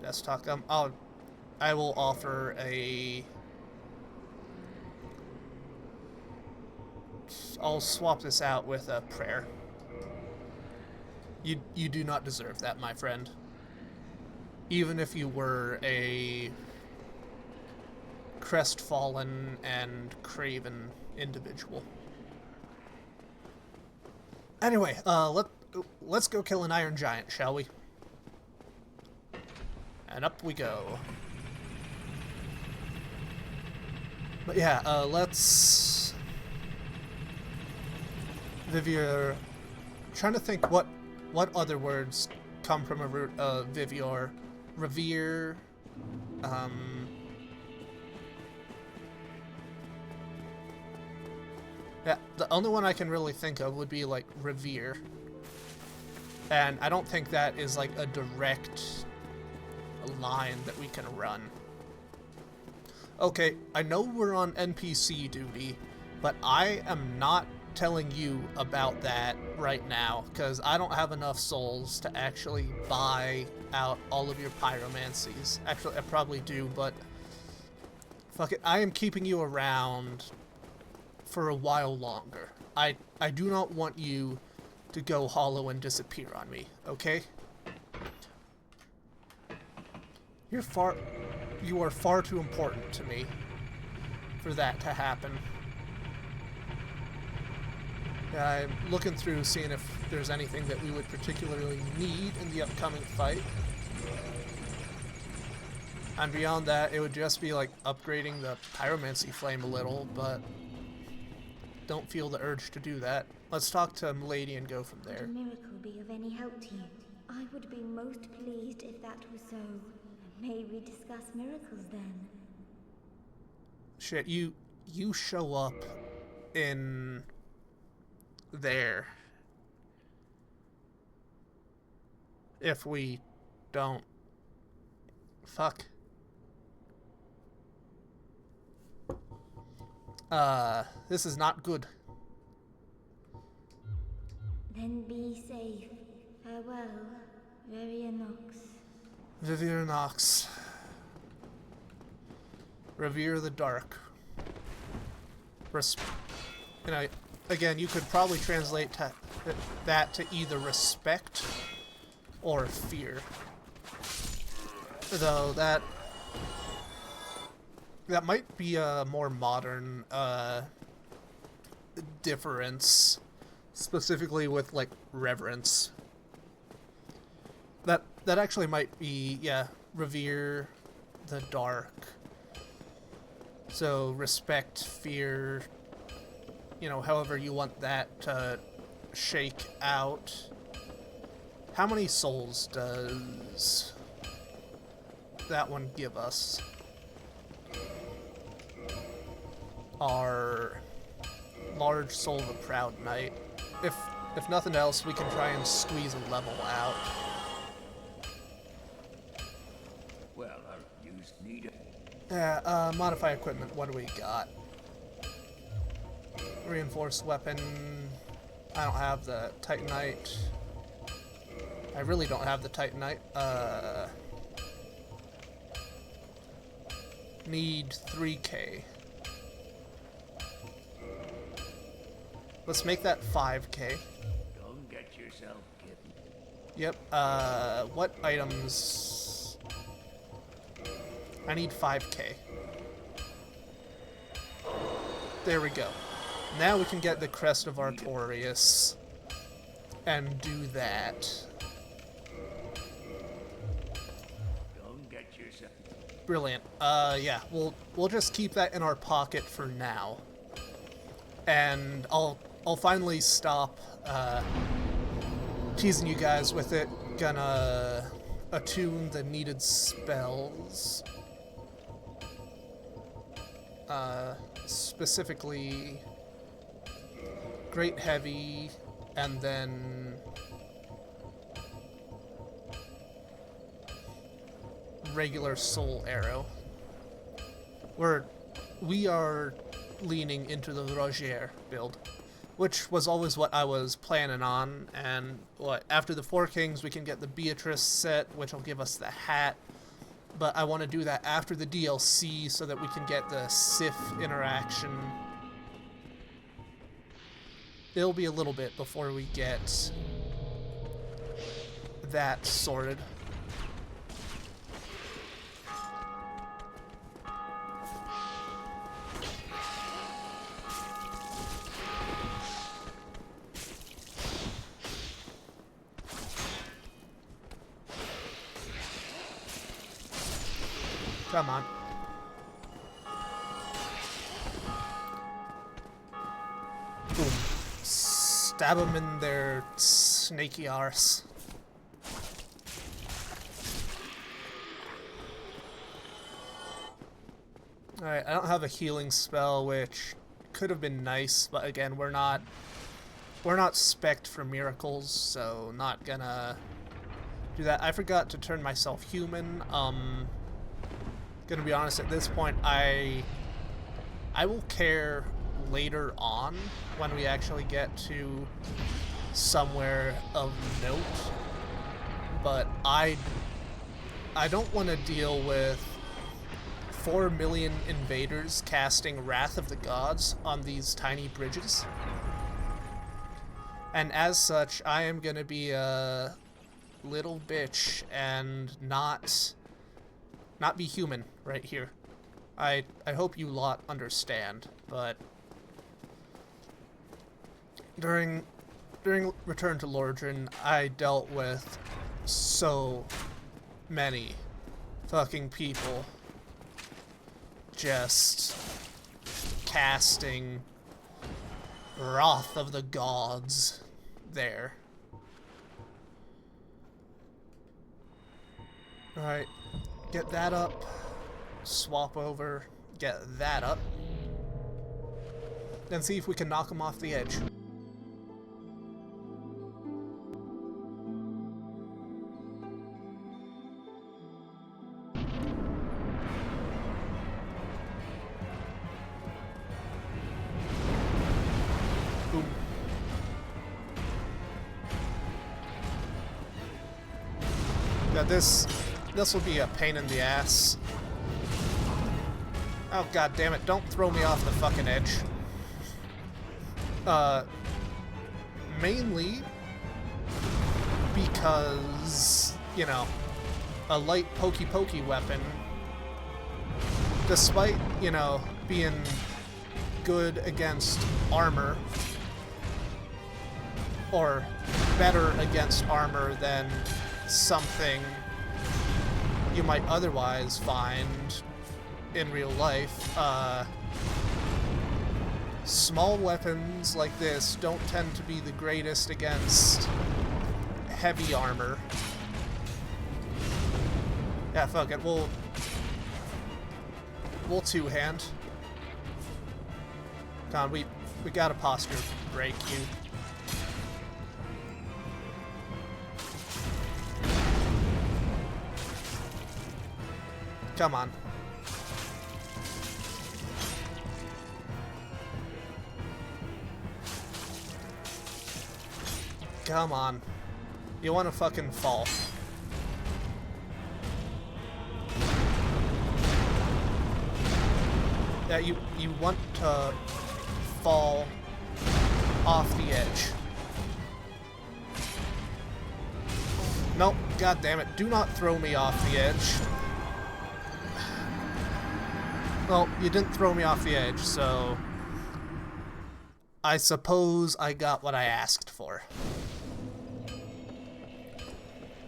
Best talk. I will offer a I'll swap this out with a prayer. You do not deserve that, my friend. Even if you were a crestfallen and craven individual. Anyway, let's go kill an iron giant, shall we? And up we go. But yeah, let's... Vivier... Trying to think what other words come from a root of Vivier. Revere... Yeah, the only one I can really think of would be, like, revere. And I don't think that is, like, a direct line that we can run. Okay, I know we're on NPC duty, but I am not telling you about that right now, because I don't have enough souls to actually buy out all of your pyromancies. Actually, I probably do, but fuck it, I am keeping you around for a while longer. I do not want you to go hollow and disappear on me, okay? You are far too important to me for that to happen. I'm looking through, seeing if there's anything that we would particularly need in the upcoming fight. And beyond that, it would just be like upgrading the pyromancy flame a little, but don't feel the urge to do that. Let's talk to Milady and go from there. Would a miracle be of any help to you? I would be most pleased if that was so. May we discuss miracles then? Shit, you show up in there. If we don't... Fuck. This is not good. Then be safe. Farewell, Vivier Nox. Vivier Nox. Revere the Dark. You know, again, you could probably translate that to either respect or fear. Though that might be a more modern difference, specifically with like reverence. That actually might be, yeah, revere the dark. So respect, fear, you know, however you want that to shake out. How many souls does that one give us? Our large soul of a proud knight. If nothing else, we can try and squeeze a level out. Well, I'll use needed. Yeah, modify equipment. What do we got? Reinforced weapon. I don't have the Titanite. I really don't have the Titanite. Need 3K. Let's make that 5K. Don't get yourself kitten. Yep, what items? I need 5K. There we go. Now we can get the Crest of Artorias and do that. Don't get yourself. Brilliant. Yeah, we'll just keep that in our pocket for now. And I'll finally stop teasing you guys with it. Gonna attune the needed spells. Specifically Great Heavy, and then regular Soul Arrow. We are leaning into the Rogier build, which was always what I was planning on. And after the Four Kings, we can get the Beatrice set, which will give us the hat. But I want to do that after the DLC so that we can get the Sif interaction. it'll be a little bit before we get that sorted. Come on. Boom. Stab them in their snaky arse. Alright, I don't have a healing spell, which could have been nice, but again, we're not spec'd for miracles, so not gonna do that. I forgot to turn myself human. Gonna be honest, at this point, I will care later on when we actually get to somewhere of note, but I don't want to deal with 4 million invaders casting Wrath of the Gods on these tiny bridges, and as such, I am gonna be a little bitch and not be human right here. I hope you lot understand, but during Return to Lordran, I dealt with so many fucking people just casting Wrath of the Gods there. Alright. Get that up, swap over, get that up, then see if we can knock him off the edge. Boom. Now this will be a pain in the ass. Oh god damn it, don't throw me off the fucking edge. Mainly because, you know, a light pokey weapon, despite, you know, being good against armor, or better against armor than something you might otherwise find in real life, small weapons like this don't tend to be the greatest against heavy armor. Yeah, fuck it, we'll two-hand. Come on, we gotta posture break you. Come on. Come on. You wanna fucking fall. Yeah, you want to fall off the edge. Nope, god damn it. Do not throw me off the edge. Well, you didn't throw me off the edge, so I suppose I got what I asked for.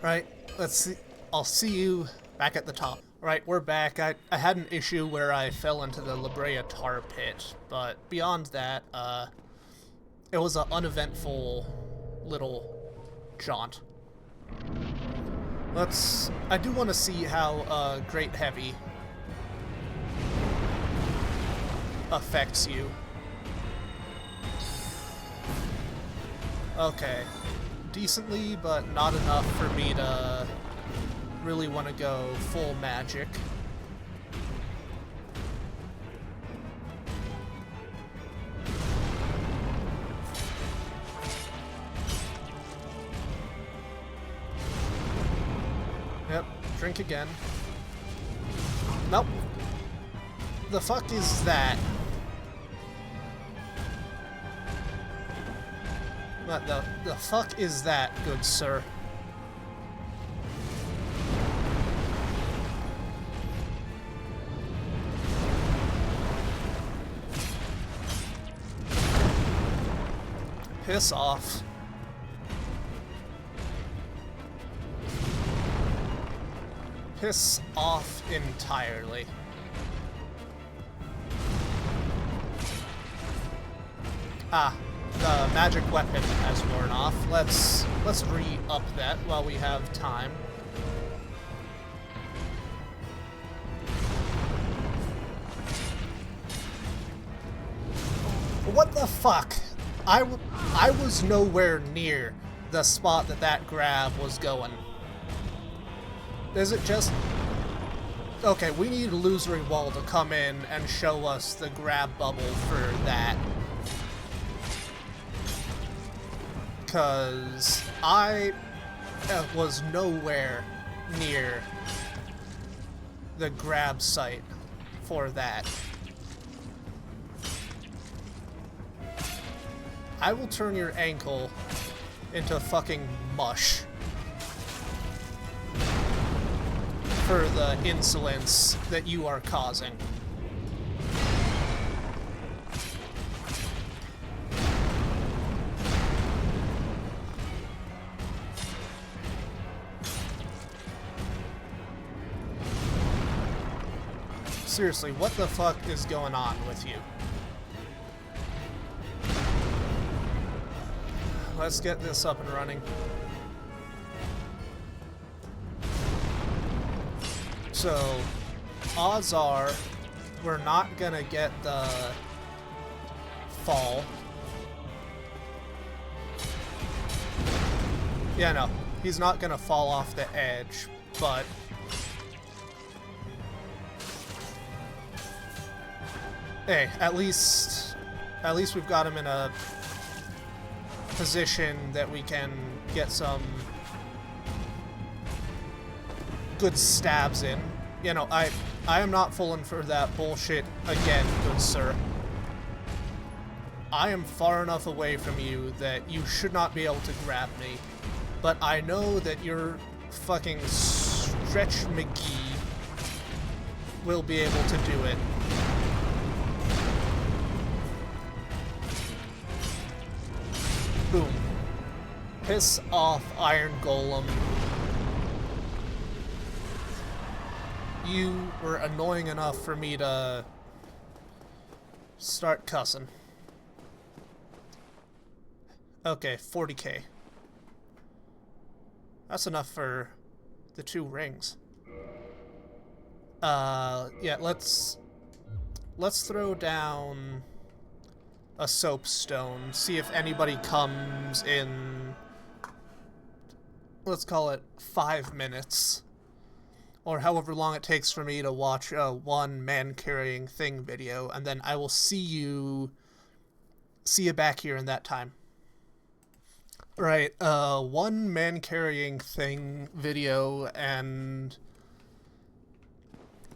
Right, let's see. I'll see you back at the top. Right, we're back. I had an issue where I fell into the La Brea tar pit, but beyond that, it was an uneventful little jaunt. I do want to see how Great Heavy affects you. Okay. Decently, but not enough for me to really want to go full magic. Yep, drink again. Nope. The fuck is that? What the fuck is that, good sir? Piss off. Piss off entirely. Ah, the magic weapon has worn off. Let's re-up that while we have time. What the fuck? I was nowhere near the spot that grab was going. Is it just... Okay, we need Illusory Wall to come in and show us the grab bubble for that. Because I was nowhere near the grab site for that. I will turn your ankle into fucking mush for the insolence that you are causing. Seriously, what the fuck is going on with you? Let's get this up and running. So, odds are we're not gonna get the fall. Yeah, no, he's not gonna fall off the edge, but hey, at least we've got him in a position that we can get some good stabs in. You know, I am not falling for that bullshit again, good sir. I am far enough away from you that you should not be able to grab me, but I know that your fucking Stretch McGee will be able to do it. Boom. Piss off, Iron Golem. You were annoying enough for me to start cussing. Okay, 40k. That's enough for the 2 rings. Yeah, let's throw down a soapstone, see if anybody comes in, let's call it 5 minutes, or however long it takes for me to watch a one man carrying thing video, and then I will see you back here in that time. Right, one man carrying thing video and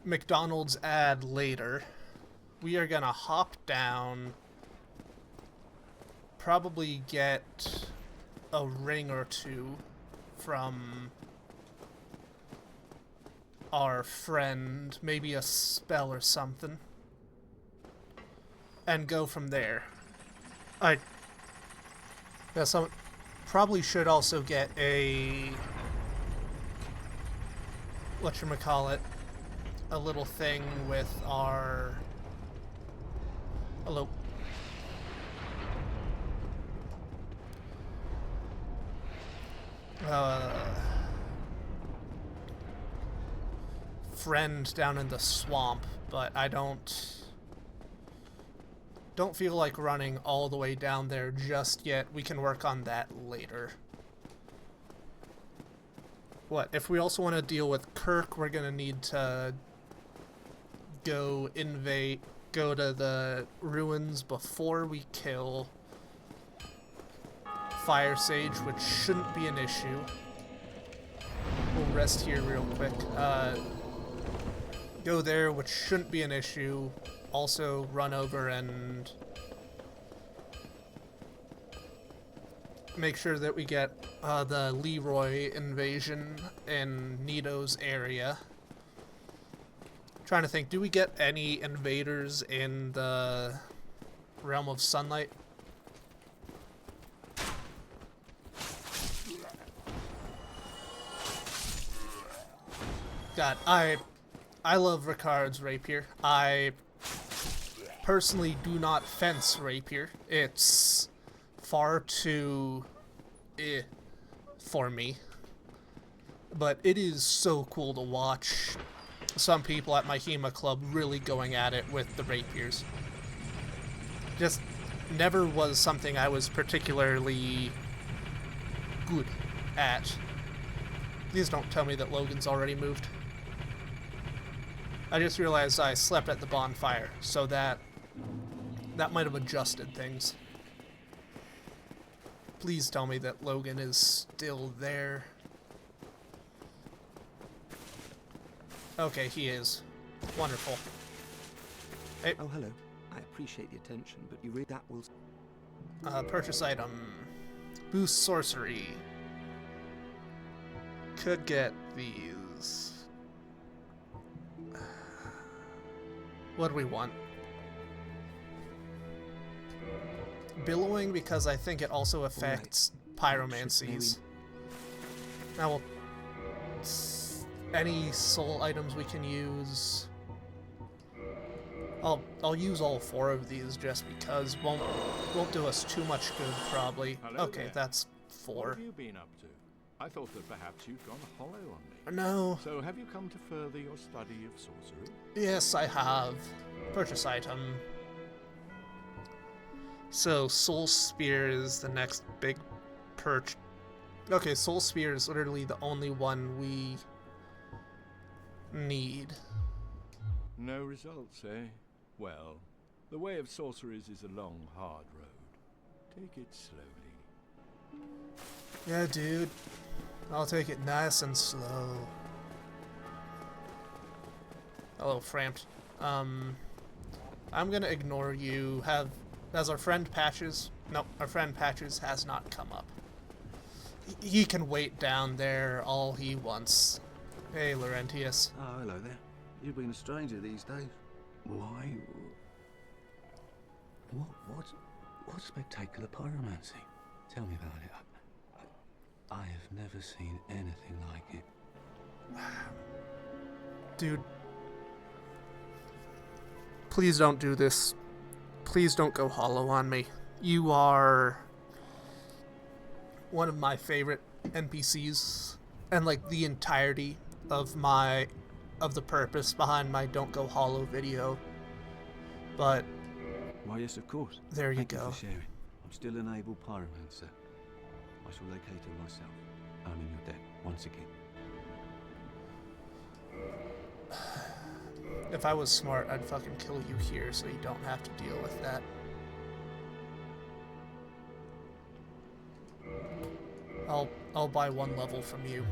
McDonald's ad later. We are gonna hop down, probably get a ring or 2 from our friend, maybe a spell or something, and go from there. Probably should also get a, whatchamacallit, a little thing with our, hello, friend down in the swamp, but I don't feel like running all the way down there just yet. We can work on that later. What, if we also want to deal with Kirk, we're gonna need to go to the ruins before we kill Fire Sage, which shouldn't be an issue. We'll rest here real quick. Go there, which shouldn't be an issue. Also run over and make sure that we get the Leroy invasion in Nito's area. Trying to think, do we get any invaders in the Realm of Sunlight? God, I love Ricard's rapier. I personally do not fence rapier. It's far too for me. But it is so cool to watch some people at my HEMA club really going at it with the rapiers. Just never was something I was particularly good at. Please don't tell me that Logan's already moved. I just realized I slept at the bonfire, so that might have adjusted things. Please tell me that Logan is still there. Okay, he is. Wonderful. Hey. Oh, hello. I appreciate the attention, but you read that will... Purchase item. Boost sorcery. Could get these. What do we want? Billowing, because I think it also affects pyromancies. Now, we'll... any soul items we can use. I'll use all 4 of these just because won't do us too much good probably. Hello Okay, there. that's What 4. have you been up to? I thought that perhaps you'd gone hollow on me. No. So have you come to further your study of sorcery? Yes, I have. Purchase item. So Soul Spear is the next big perch. Okay, Soul Spear is literally the only one we need. No results, eh? Well, the way of sorceries is a long, hard road. Take it slowly. Yeah, dude. I'll take it nice and slow. Hello, Framped. I'm gonna ignore you. Has our friend Patches? Nope, our friend Patches has not come up. He can wait down there all he wants. Hey, Laurentius. Oh, hello there. You've been a stranger these days. Why? What spectacular pyromancy? Tell me about it. I have never seen anything like it. Dude. Please don't do this. Please don't go hollow on me. You are one of my favorite NPCs, and like the entirety of the purpose behind my Don't Go Hollow video. But Why, yes, of course. there you Thank go. you for sharing. I'm still an able pyromancer. I shall locate him myself. I'm in your debt once again. If I was smart, I'd fucking kill you here so you don't have to deal with that. I'll buy 1 level from you.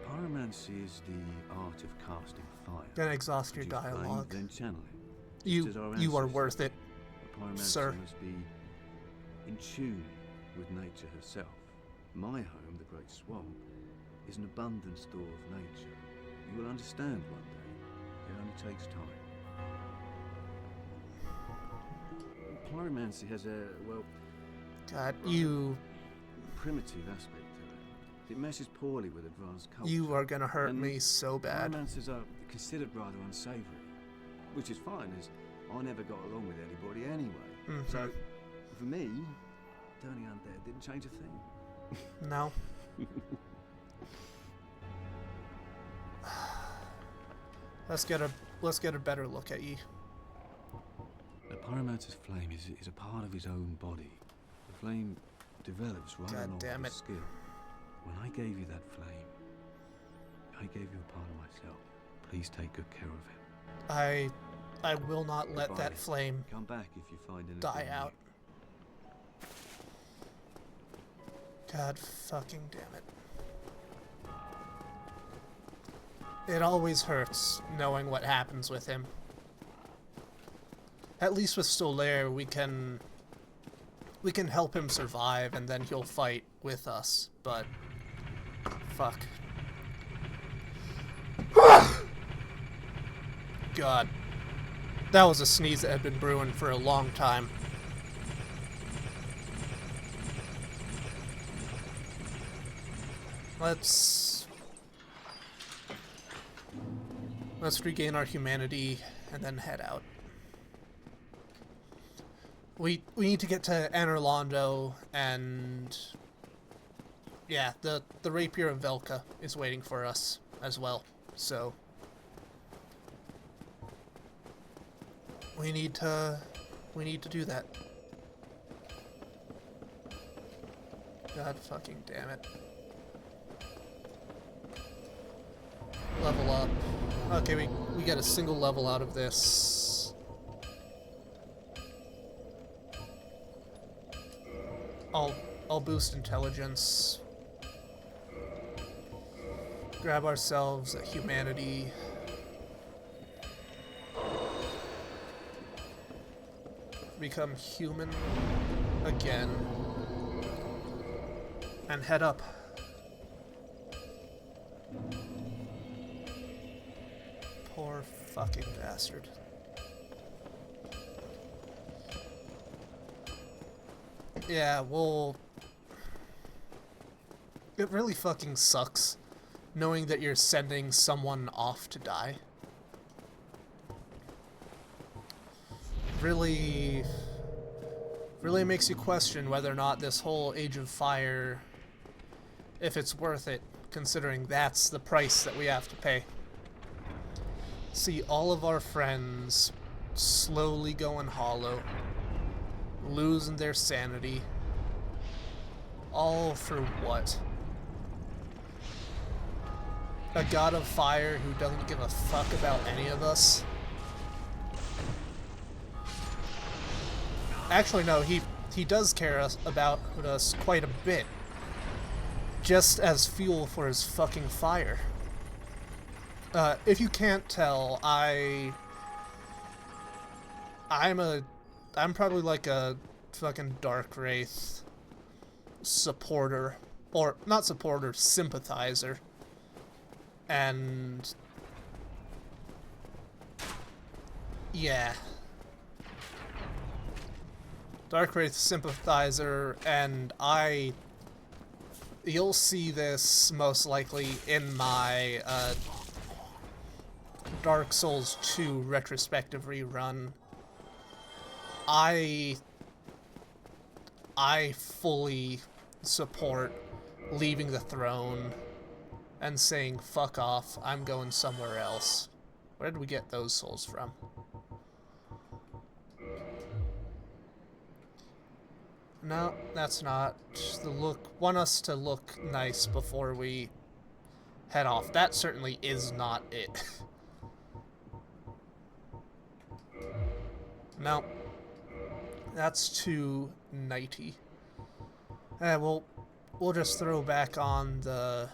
Pyromancy is the art of casting fire. Then exhaust your Produce flame, dialogue. then channel it. You as our are ancestors. worth it. A pyromancer Sir. must be in tune with nature herself. My home, the Great Swamp, is an abundant store of nature. You will understand one day. It only takes time. Pyromancy has a, well, God, you primitive aspect to it. It meshes poorly with advanced culture. you are gonna hurt And me so bad. Pyromancers are considered rather unsavory, which is fine, as I never got along with anybody anyway. So, for me, turning undead didn't change a thing. No. Let's get a better look at you. A pyromancer's flame is a part of his own body. The flame develops right God along damn with it. skill. When I gave you that flame, I gave you a part of myself. Please take good care of it. I will not let Goodbye. that flame Come back if you find anything die new. out. God fucking damn it. It always hurts knowing what happens with him. At least with Solaire, we can we can help him survive, and then he'll fight with us, but... Fuck. God. That was a sneeze that had been brewing for a long time. Let's regain our humanity and then head out. We need to get to Anorlando, and yeah, the Rapier of Velka is waiting for us as well. So we need to do that. God fucking damn it. Level up. Okay, we get a single level out of this. I'll boost intelligence. Grab ourselves a humanity. Become human again. And head up. Poor fucking bastard. Yeah, well... It really fucking sucks knowing that you're sending someone off to die. Really makes you question whether or not this whole Age of Fire, if it's worth it, considering that's the price that we have to pay. See all of our friends slowly going hollow, losing their sanity, all for what? A god of fire who doesn't give a fuck about any of us? Actually, no, he does care about us quite a bit. Just as fuel for his fucking fire. If you can't tell, I'm probably like a fucking Dark Wraith supporter. Or, not supporter, sympathizer. And... yeah. Dark Wraith sympathizer, and you'll see this most likely in my Dark Souls 2 retrospective rerun. I fully support leaving the throne and saying, fuck off, I'm going somewhere else. Where did we get those souls from? No, that's not the look. Want us to look nice before we head off. That certainly is not it. No. That's too nighty. We'll just throw back on the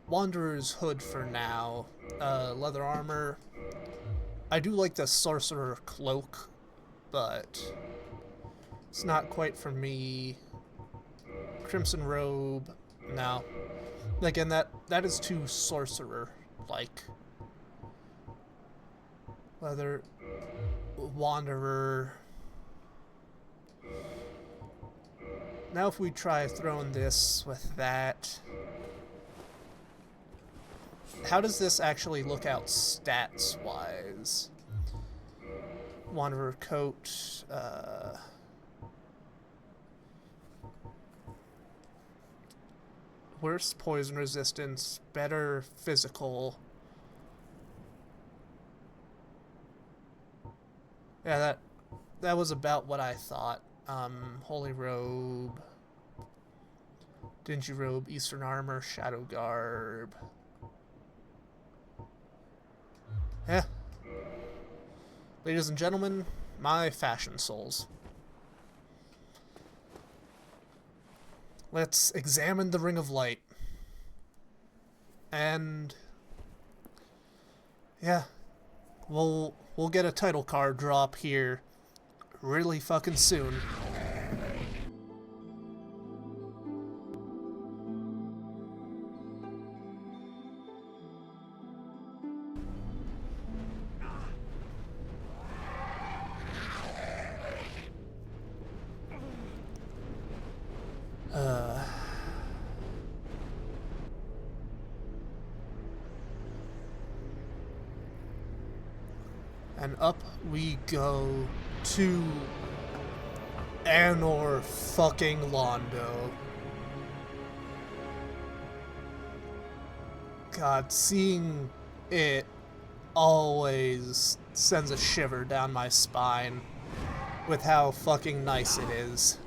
Wanderer's hood for now. Leather armor. I do like the Sorcerer cloak, but it's not quite for me. Crimson robe. No. Again, that is too sorcerer-like. Leather. Wanderer. Now if we try throwing this with that... How does this actually look out stats-wise? Wanderer coat, worse poison resistance, better physical. Yeah, that was about what I thought. Holy robe, dingy robe, eastern armor, shadow garb. Yeah. Ladies and gentlemen, my fashion souls. Let's examine the Ring of Light. And yeah, we'll get a title card drop here really fucking soon. And up we go to Anor fucking Londo. God, seeing it always sends a shiver down my spine with how fucking nice it is.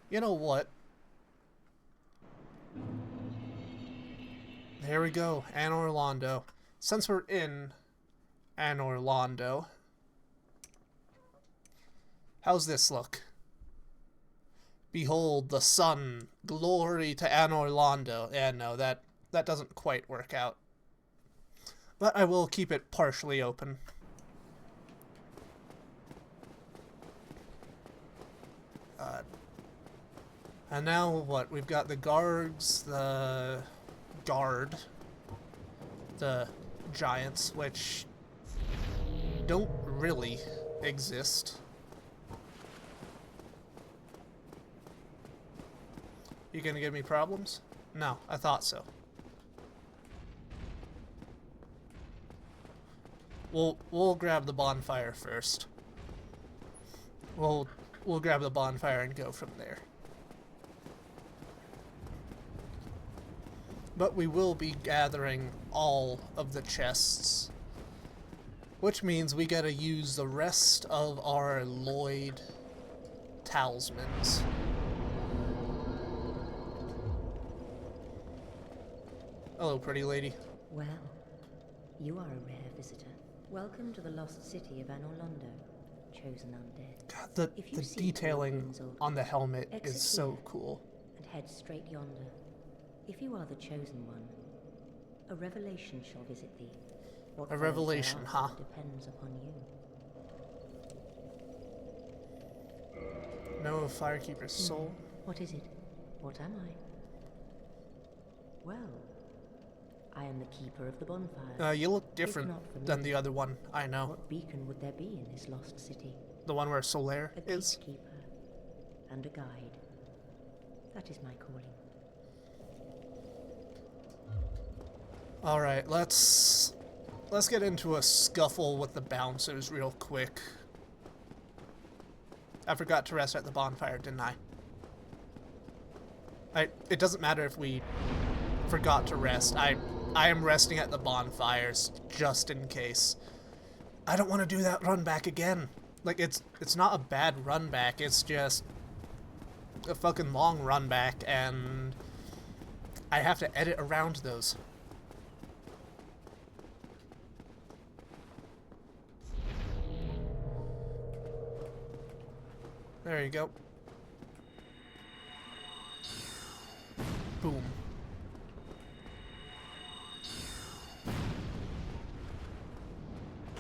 You know what? There we go, Anor Londo. Since we're in Anor Londo, how's this look? Behold the sun, glory to Anor Londo. Yeah, no, that doesn't quite work out. But I will keep it partially open. And now what? We've got the guards, the guard, the giants, which don't really exist. You gonna give me problems? No, I thought so. We'll grab the bonfire first. We'll grab the bonfire and go from there. But we will be gathering all of the chests, which means we gotta use the rest of our Lloyd talismans. Hello, pretty lady. Well, you are a rare visitor. Welcome to the lost city of Anor Londo, chosen undead. God, the detailing on the helmet is so cool. And head straight yonder. If you are the chosen one, a revelation shall visit thee. What A revelation, huh? Depends upon you. No Firekeeper's soul. What is it? What am I? Well, I am the keeper of the bonfire. You look different than the other one, I know. What beacon would there be in this lost city? The one where Solaire A is. keeper and a guide. That is my calling. Alright, let's get into a scuffle with the bouncers real quick. I forgot to rest at the bonfire, didn't I? It doesn't matter if we forgot to rest. I am resting at the bonfires just in case. I don't want to do that run back again. Like, it's not a bad run back, it's just a fucking long run back, and I have to edit around those. There you go. Boom.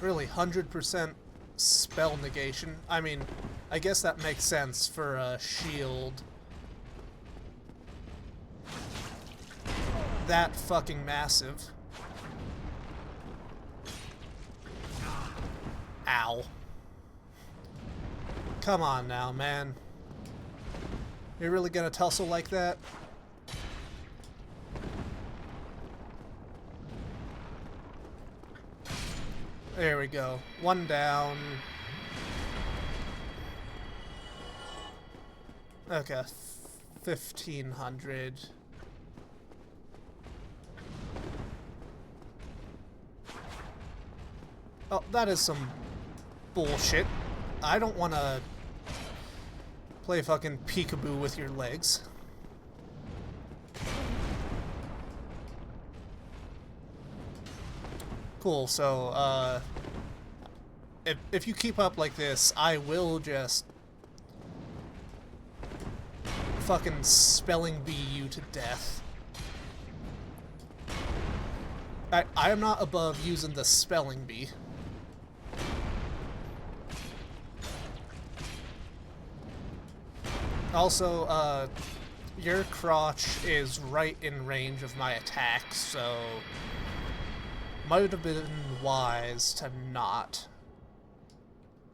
Really, 100% spell negation. I mean, I guess that makes sense for a shield that fucking massive. Ow. Come on now, man. You're really gonna tussle like that? There we go. One down. Okay. 1,500. Oh, that is some bullshit. I don't want to play fucking peekaboo with your legs. Cool, so, if you keep up like this, I will just fucking spelling bee you to death. I am not above using the spelling bee. Also, your crotch is right in range of my attack, so might have been wise to not.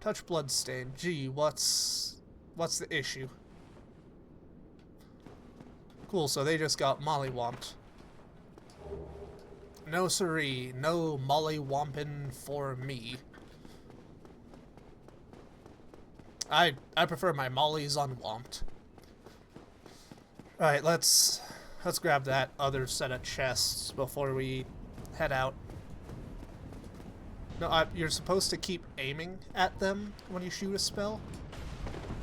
Touch bloodstain. Gee, what's the issue? Cool, so they just got mollywomped. No siree, no mollywompin' for me. I prefer my mollies unwomped. Alright, let's grab that other set of chests before we head out. No, you're supposed to keep aiming at them when you shoot a spell.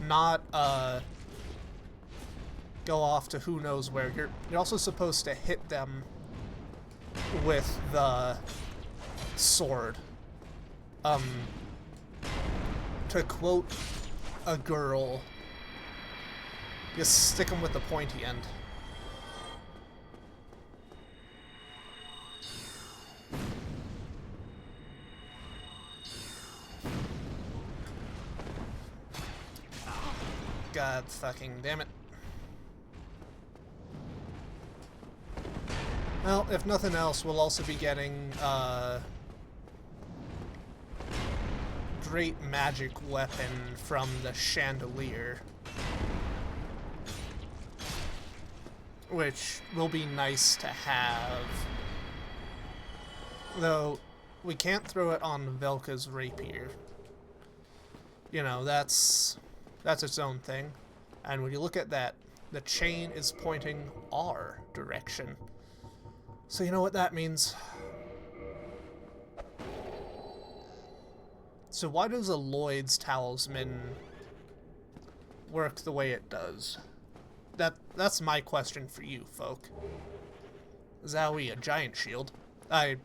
Not, go off to who knows where. You're also supposed to hit them with the sword. To quote a girl, just stick them with the pointy end. God fucking damn it. Well, if nothing else, we'll also be getting great magic weapon from the chandelier, which will be nice to have. Though, we can't throw it on Velka's rapier. You know, that's its own thing. And when you look at that, the chain is pointing our direction. So you know what that means? So why does a Lloyd's talisman work the way it does? That's my question for you, folk. Zowie, a giant shield. I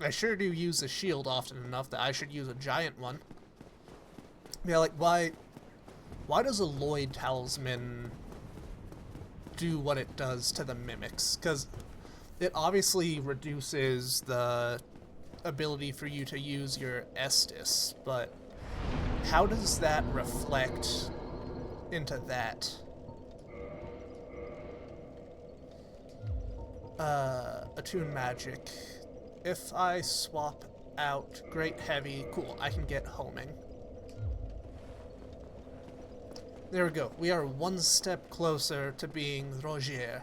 sure do use a shield often enough that I should use a giant one. Yeah, like why does a Lloyd talisman do what it does to the mimics? Because it obviously reduces the ability for you to use your Estus, but how does that reflect into that? Attune magic. If I swap out Great Heavy, cool, I can get homing. There we go. We are one step closer to being Rogier.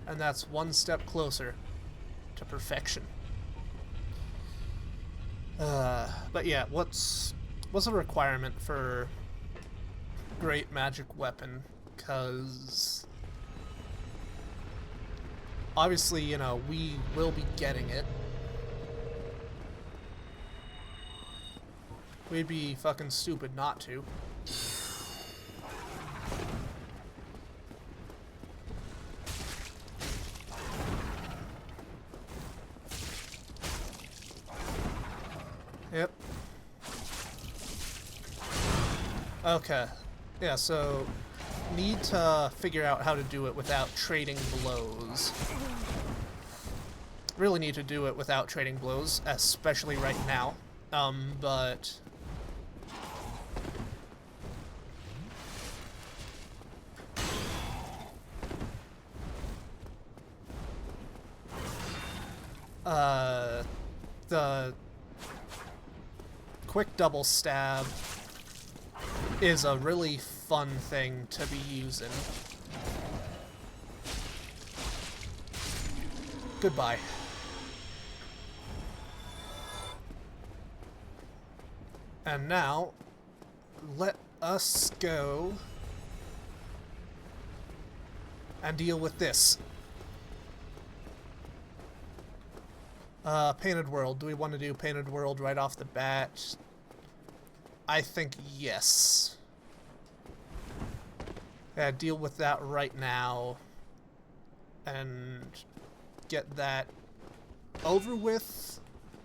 And that's one step closer to perfection. But yeah, what's a requirement for great magic weapon? 'Cause obviously, you know, we will be getting it. We'd be fucking stupid not to. Yep. Okay. Yeah, so need to figure out how to do it without trading blows. Really need to do it without trading blows, especially right now. But the quick double stab is a really fun thing to be using. Goodbye. And now, let us go and deal with this. Painted World. Do we want to do Painted World right off the bat? I think yes. Yeah, deal with that right now. And get that over with.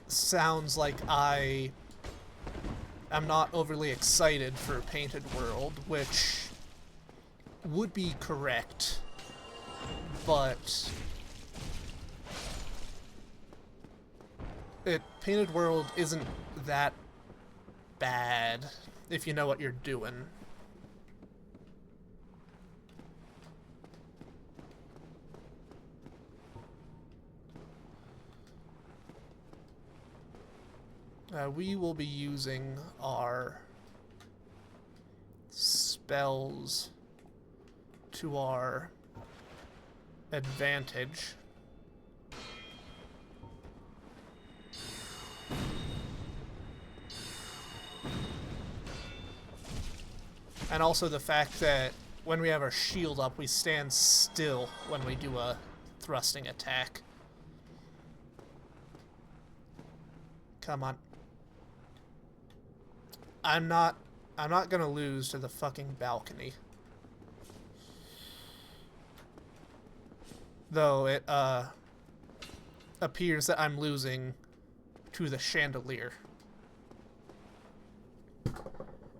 Sounds like I am not overly excited for Painted World, which would be correct. But Painted World isn't that bad if you know what you're doing. We will be using our spells to our advantage. And also the fact that when we have our shield up, we stand still when we do a thrusting attack. Come on. I'm not gonna lose to the fucking balcony. Though it appears that I'm losing to the chandelier.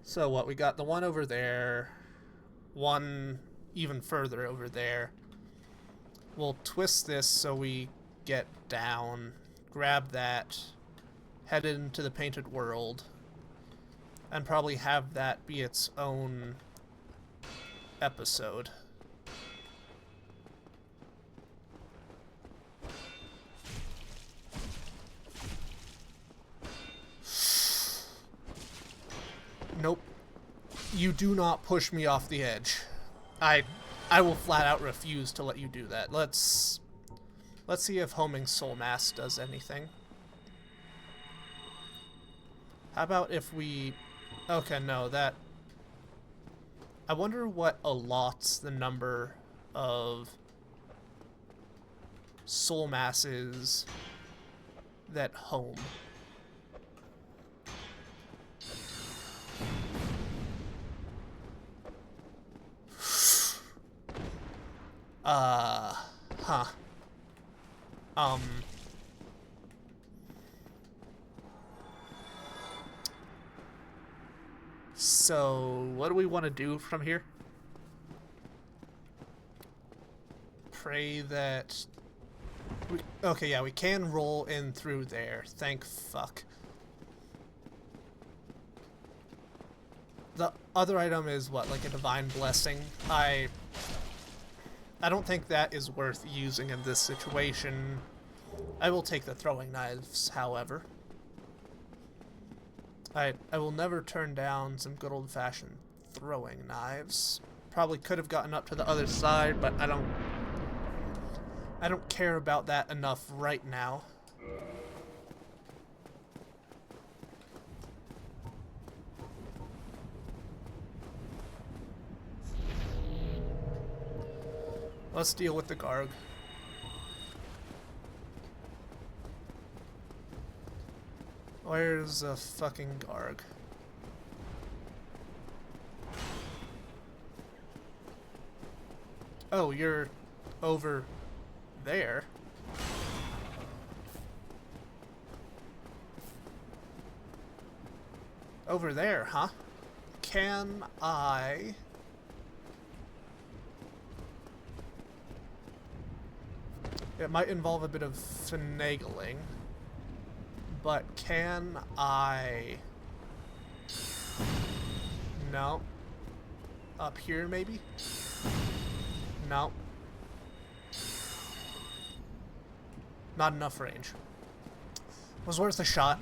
So what, we got the one over there, one even further over there. We'll twist this so we get down, grab that, head into the Painted World, and probably have that be its own episode. Nope. You do not push me off the edge. I will flat out refuse to let you do that. Let's see if homing Soul Mass does anything. How about if we... Okay, no, that... I wonder what allots the number of soul masses that home. Huh. So, what do we want to do from here? Pray that... Okay, yeah, we can roll in through there. Thank fuck. The other item is what, like a Divine Blessing? I don't think that is worth using in this situation. I will take the throwing knives, however. I will never turn down some good old-fashioned throwing knives. Probably could have gotten up to the other side, but I don't care about that enough right now. Let's deal with the Garg. Where's a fucking Garg? Oh, you're over there. Over there, huh? Can I... It might involve a bit of finagling, but can I... No. Up here, maybe? No. Not enough range. Was worth a shot.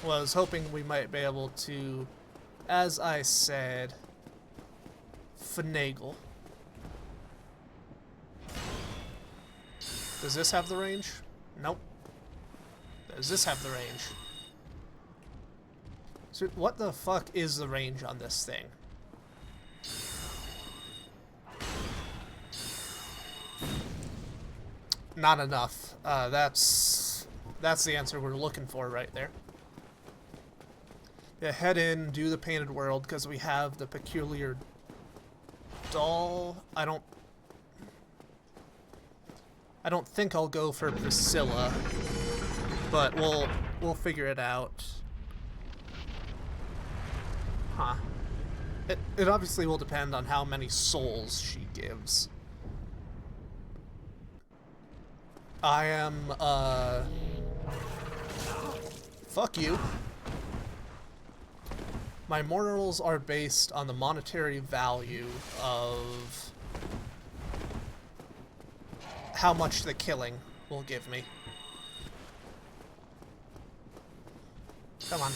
Was hoping we might be able to, as I said, finagle. Does this have the range? Nope. Does this have the range? So what the fuck is the range on this thing? Not enough. That's the answer we're looking for right there. Yeah, head in, do the Painted World, because we have the Peculiar Doll. I don't think I'll go for Priscilla, but we'll figure it out. Huh. It obviously will depend on how many souls she gives. I am fuck you. My morals are based on the monetary value of how much the killing will give me. Come on.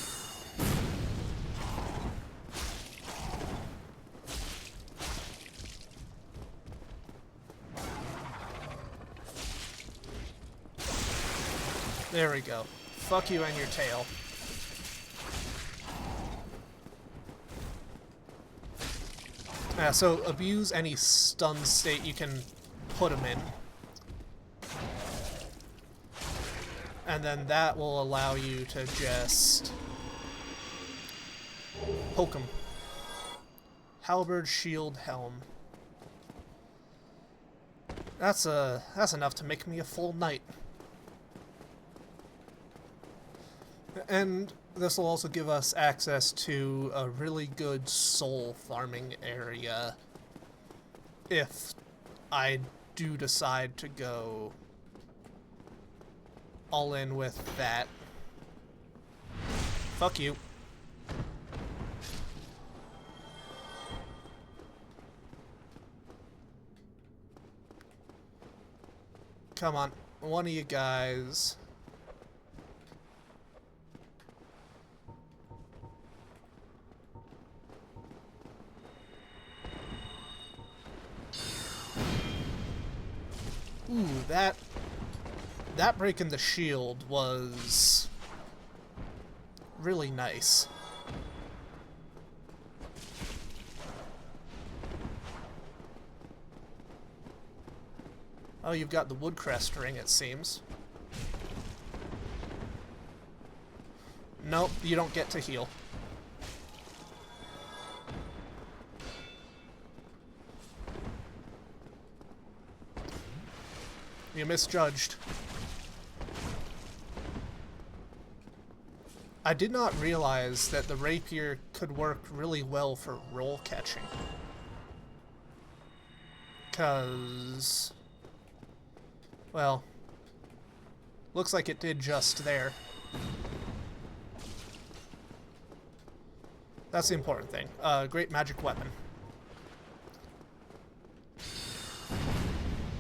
There we go. Fuck you and your tail. So abuse any stun state you can put him in. And then that will allow you to just poke him. Halberd, shield, helm. That's enough to make me a full knight. And this will also give us access to a really good soul farming area if I do decide to go all in with that. Fuck you. Come on, one of you guys. Ooh, that break in the shield was really nice. Oh, you've got the Woodcrest ring, it seems. Nope, you don't get to heal. You misjudged. I did not realize that the rapier could work really well for roll catching. 'Cause, well, looks like it did just there. That's the important thing. Great magic weapon.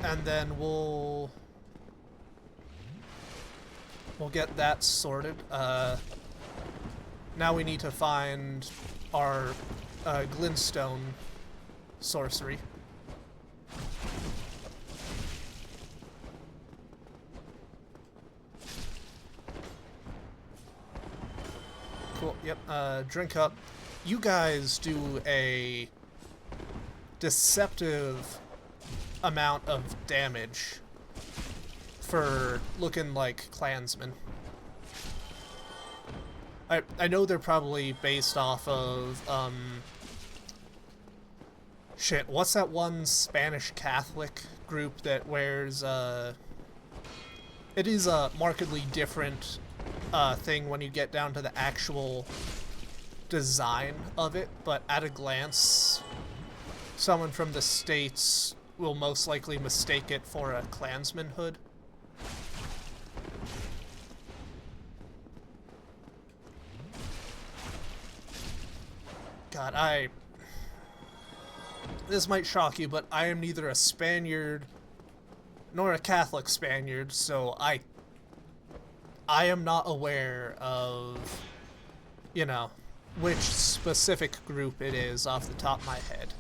And then we'll get that sorted. Now we need to find our glintstone sorcery. Cool. Yep. Drink up. You guys do a deceptive amount of damage for looking like clansmen. I know they're probably based off of shit, what's that one Spanish Catholic group that wears it is a markedly different thing when you get down to the actual design of it, but at a glance someone from the States will most likely mistake it for a Klansman hood. God, this might shock you, but I am neither a Spaniard nor a Catholic Spaniard, so I am not aware of, you know, which specific group it is off the top of my head.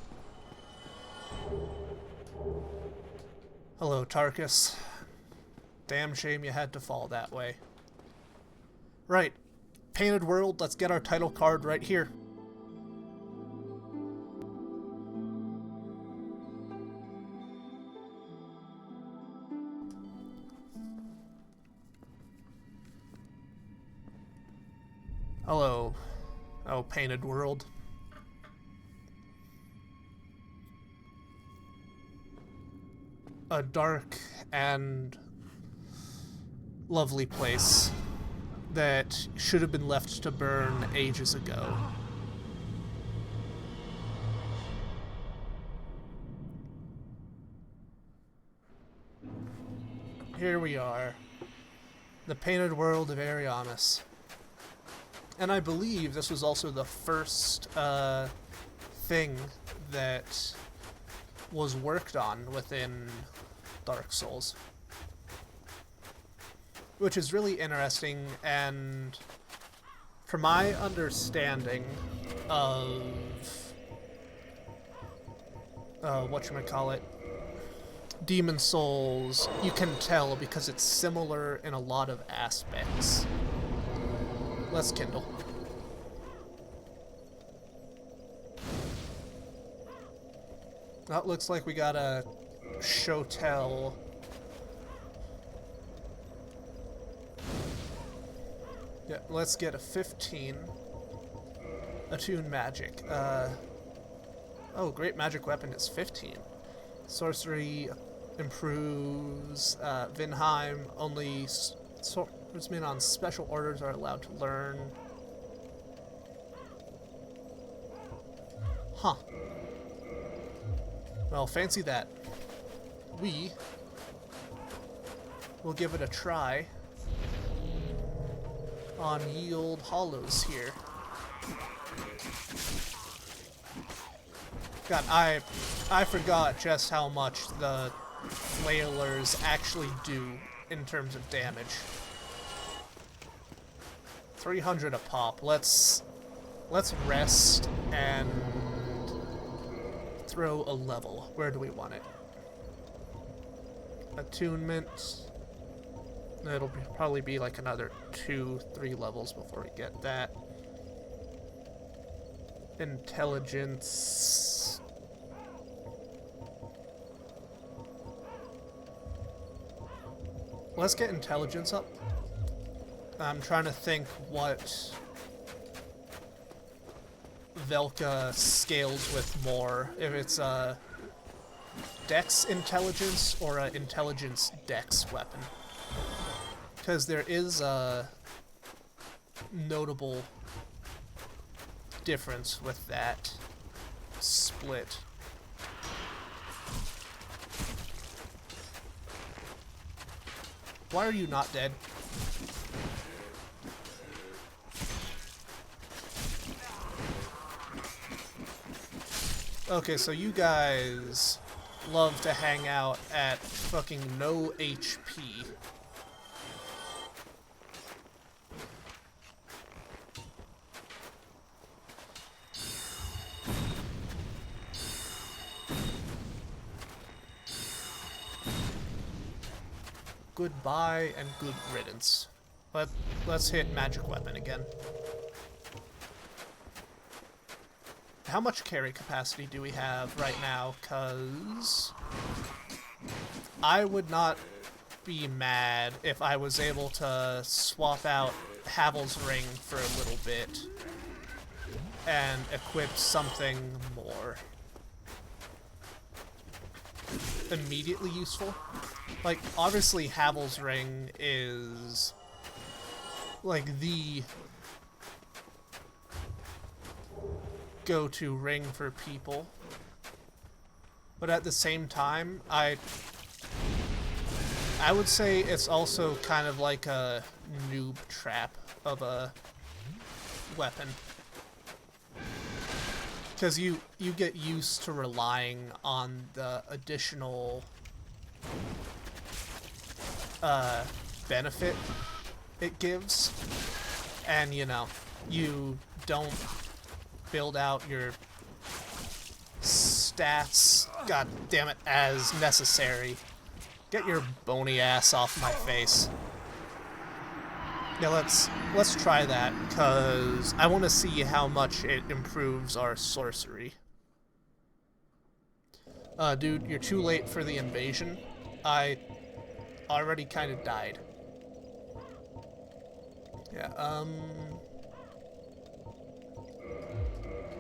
Hello, Tarkus. Damn shame you had to fall that way. Right. Painted World, let's get our title card right here. Hello, oh Painted World. A dark and lovely place that should have been left to burn ages ago. Here we are, the Painted World of Ariamis. And I believe this was also the first thing that was worked on within Dark Souls. Which is really interesting, and from my understanding of whatchamacallit, Demon Souls, you can tell because it's similar in a lot of aspects. Let's kindle. That looks like we got a Shotel. Yeah, let's get a 15. Attune magic. Oh, great magic weapon is 15. Sorcery improves. Vinheim, only swordsmen on special orders are allowed to learn. Huh. Well, fancy that. We will give it a try on ye old hollows here. God, I forgot just how much the flailers actually do in terms of damage. 300 a pop. Let's rest and throw a level. Where do we want it? Attunement. It'll probably be like another 2-3 levels before we get that. Intelligence. Let's get intelligence up. I'm trying to think what Velka scales with more. If it's a dex intelligence or a intelligence dex weapon. Because there is a notable difference with that split. Why are you not dead? Okay, so you guys love to hang out at fucking no HP. Goodbye and good riddance. Let's hit magic weapon again. How much carry capacity do we have right now? Cause I would not be mad if I was able to swap out Havel's Ring for a little bit and equip something more immediately useful. Like, obviously Havel's Ring is like the go-to ring for people, but at the same time I would say it's also kind of like a noob trap of a weapon, because you get used to relying on the additional benefit it gives, and you know, you don't build out your stats, god damn it, as necessary. Get your bony ass off my face. Yeah, let's try that, cause I want to see how much it improves our sorcery. Dude, you're too late for the invasion. I already kind of died. Yeah,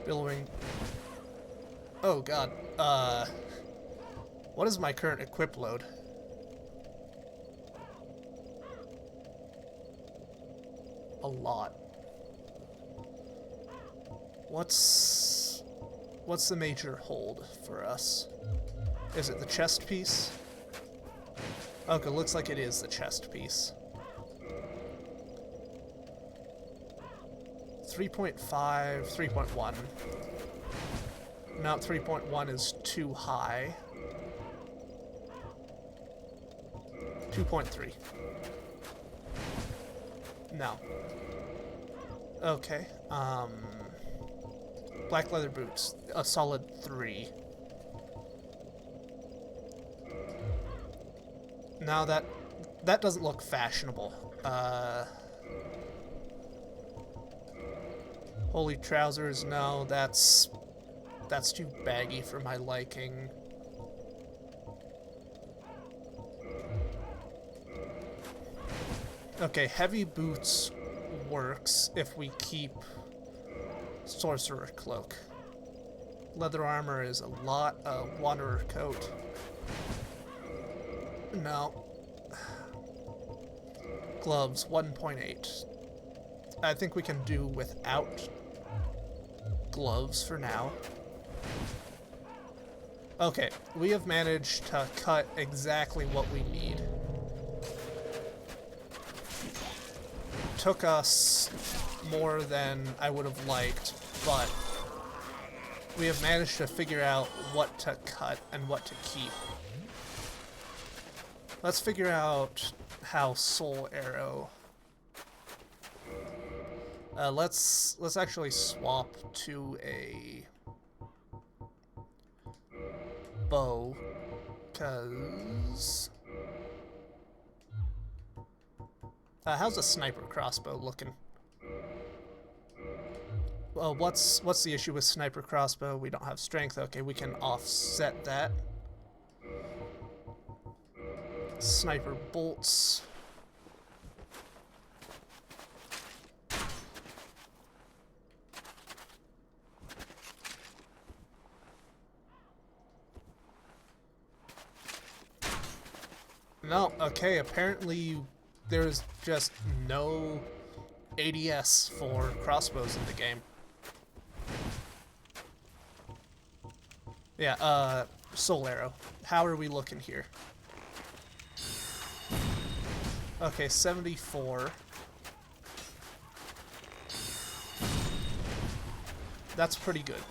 Billowing. Oh god. What is my current equip load? A lot. What's the major hold for us? Is it the chest piece? Okay, looks like it is the chest piece. 3.5, 3.1. No, 3.1 is too high. 2.3. No. Okay. Black leather boots, a solid 3. Now that doesn't look fashionable. Holy trousers, no, that's too baggy for my liking. Okay, heavy boots works if we keep sorcerer cloak. Leather armor is a lot of wanderer coat. No. Gloves, 1.8. I think we can do without gloves for now. Okay, we have managed to cut exactly what we need. Took us more than I would have liked, but we have managed to figure out what to cut and what to keep. Let's figure out how Soul Arrow. Let's actually swap to a bow, cause how's a sniper crossbow looking? Well, what's the issue with sniper crossbow? We don't have strength. Okay, we can offset that. Sniper bolts. No, okay, apparently there's just no ADS for crossbows in the game. Yeah, Soul Arrow. How are we looking here? Okay, 74. That's pretty good.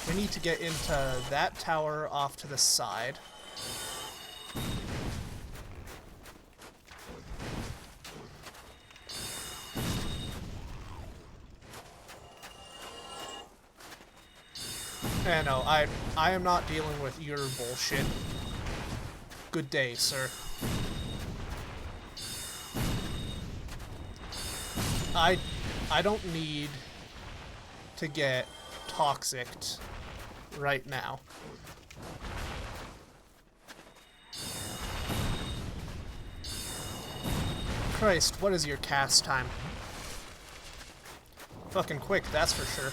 We need to get into that tower off to the side. Yeah, no, I am not dealing with your bullshit. Good day, sir. I don't need to get toxicked right now. Christ, what is your cast time? Fucking quick, that's for sure.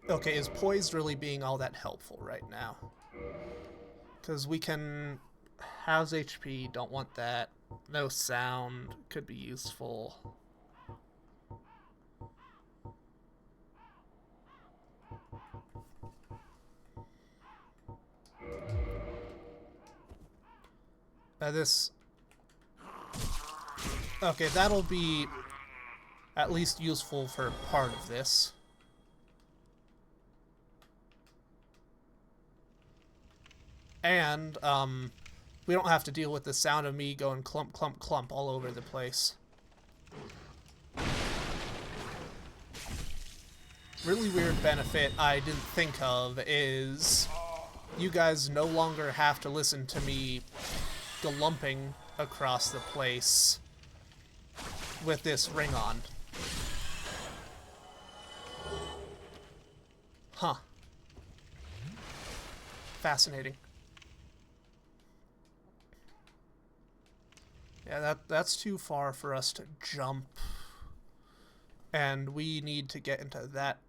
Okay, is poised really being all that helpful right now? Because we can house HP, don't want that. No sound, could be useful. This... Okay, that'll be at least useful for part of this. And, we don't have to deal with the sound of me going clump, clump, clump all over the place. Really weird benefit I didn't think of is you guys no longer have to listen to me galumping across the place with this ring on. Huh. Fascinating. Yeah, that's too far for us to jump. And we need to get into that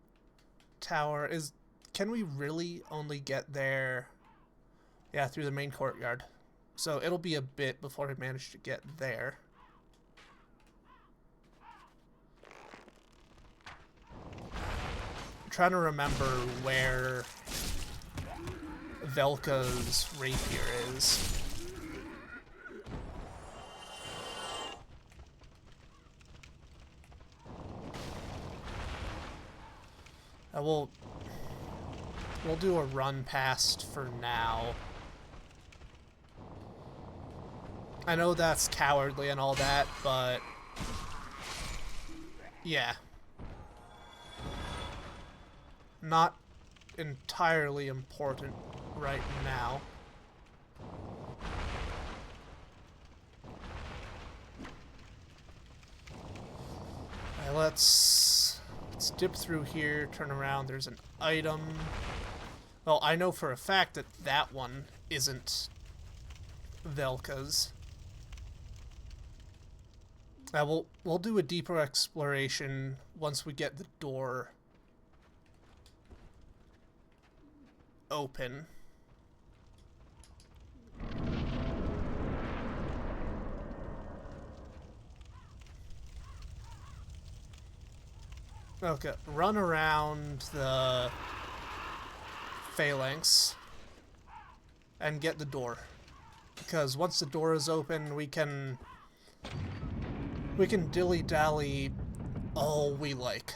tower. Can we really only get there? Yeah, through the main courtyard. So it'll be a bit before we manage to get there. trying to remember where Velka's rapier is. We'll do a run past for now. I know that's cowardly and all that, but yeah. Not entirely important right now. Alright, let's dip through here, turn around, there's an item. Well, I know for a fact that that one isn't Velka's. We'll do a deeper exploration once we get the door open. Okay, run around the phalanx and get the door. Because once the door is open, we can dilly-dally all we like.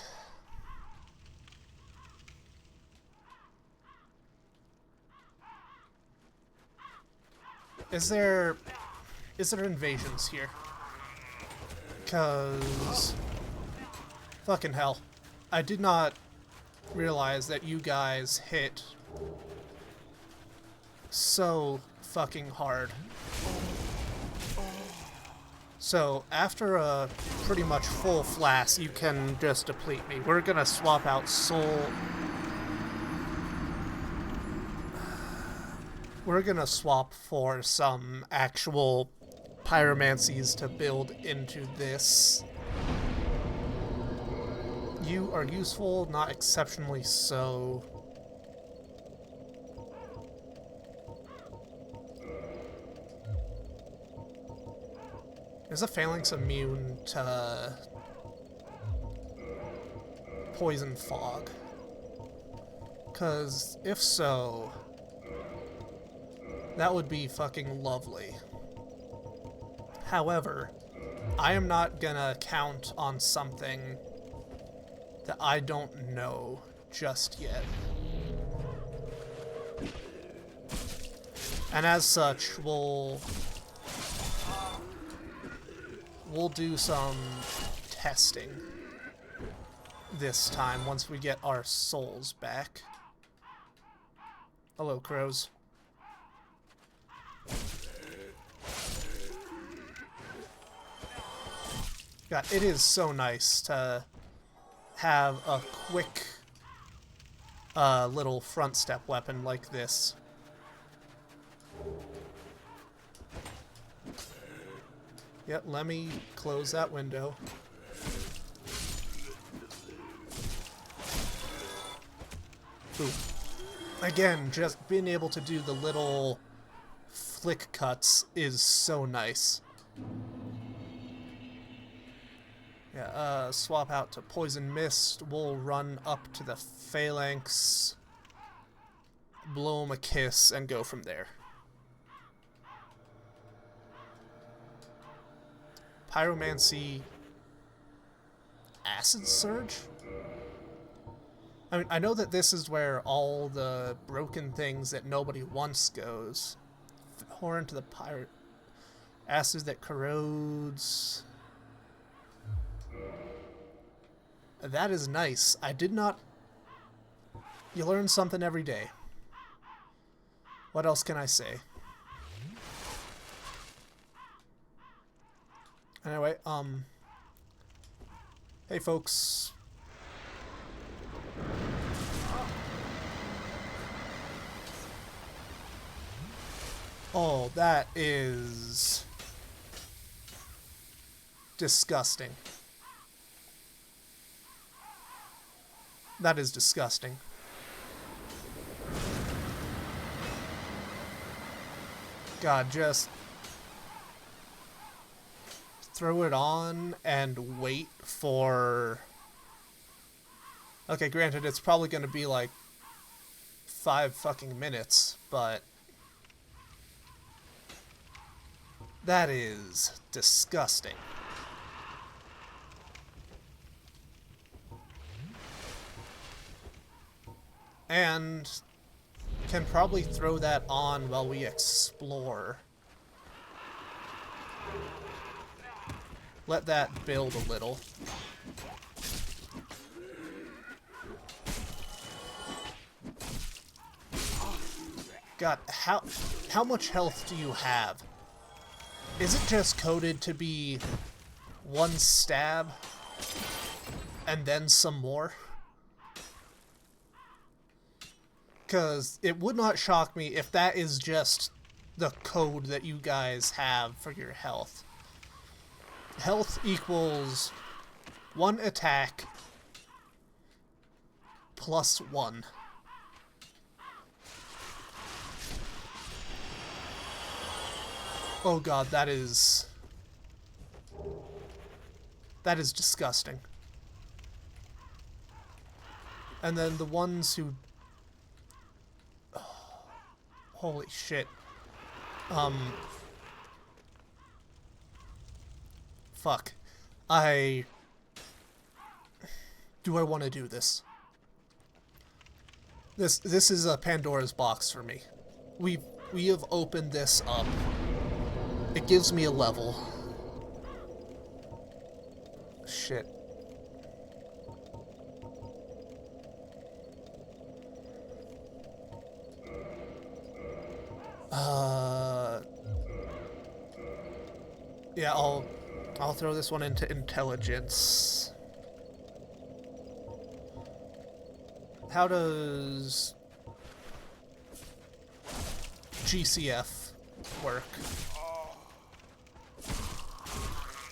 Is there invasions here? Because fucking hell. I did not realize that you guys hit so fucking hard. So, after a pretty much full flask, you can just deplete me. We're gonna swap out soul. We're gonna swap for some actual pyromancies to build into this. You are useful, not exceptionally so. Is a phalanx immune to poison fog? 'Cause if so, that would be fucking lovely. However, I am not gonna count on something that I don't know just yet. And as such, we'll do some testing this time once we get our souls back. Hello, crows. God, it is so nice to have a quick little front step weapon like this. Yep, let me close that window. Ooh. Again, just being able to do the little flick cuts is so nice. Yeah, swap out to Poison Mist. We'll run up to the Phalanx, blow him a kiss, and go from there. Pyromancy, Acid Surge? I mean, I know that this is where all the broken things that nobody wants goes. Horn to the pirate. Acid that corrodes. That is nice. I did not... You learn something every day. What else can I say? Anyway, hey folks. Oh, that is disgusting. That is disgusting. God, just throw it on and wait for Okay, granted, it's probably going to be like 5 fucking minutes, but that is disgusting. And can probably throw that on while we explore. Let that build a little. God, how much health do you have? Is it just coded to be 1 stab and then some more? Because it would not shock me if that is just the code that you guys have for your health. Health equals 1 attack plus 1. Oh god, that is disgusting. And then the ones who... Oh, holy shit. Fuck. Do I want to do this? This is a Pandora's box for me. We have opened this up. It gives me a level. Shit. Yeah, I'll throw this one into intelligence. How does GCF work?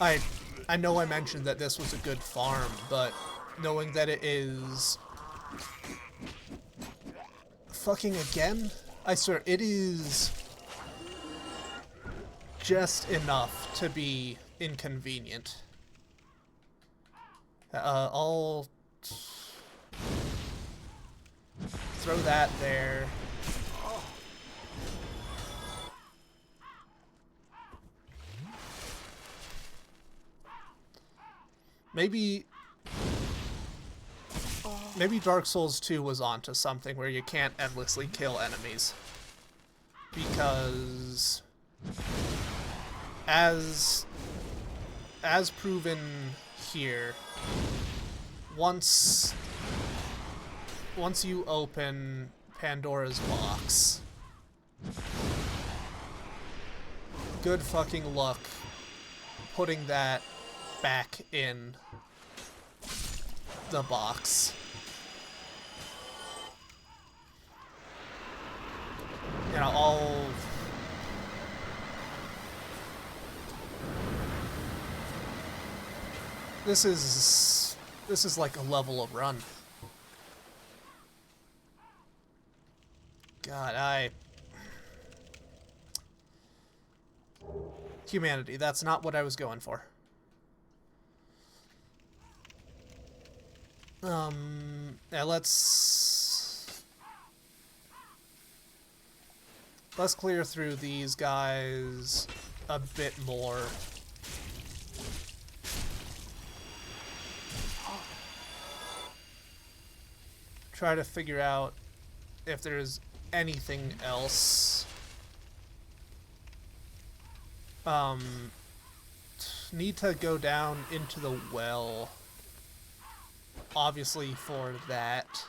I know I mentioned that this was a good farm, but knowing that it is... Fucking again? I swear, it is just enough to be inconvenient. I'll throw that there. Maybe Dark Souls 2 was onto something where you can't endlessly kill enemies. Because as proven here, once you open Pandora's box, good fucking luck putting that back in the box. You know, this is like a level of run. God, humanity, that's not what I was going for. Yeah, let's clear through these guys a bit more. Try to figure out if there's anything else. Need to go down into the well. Obviously for that.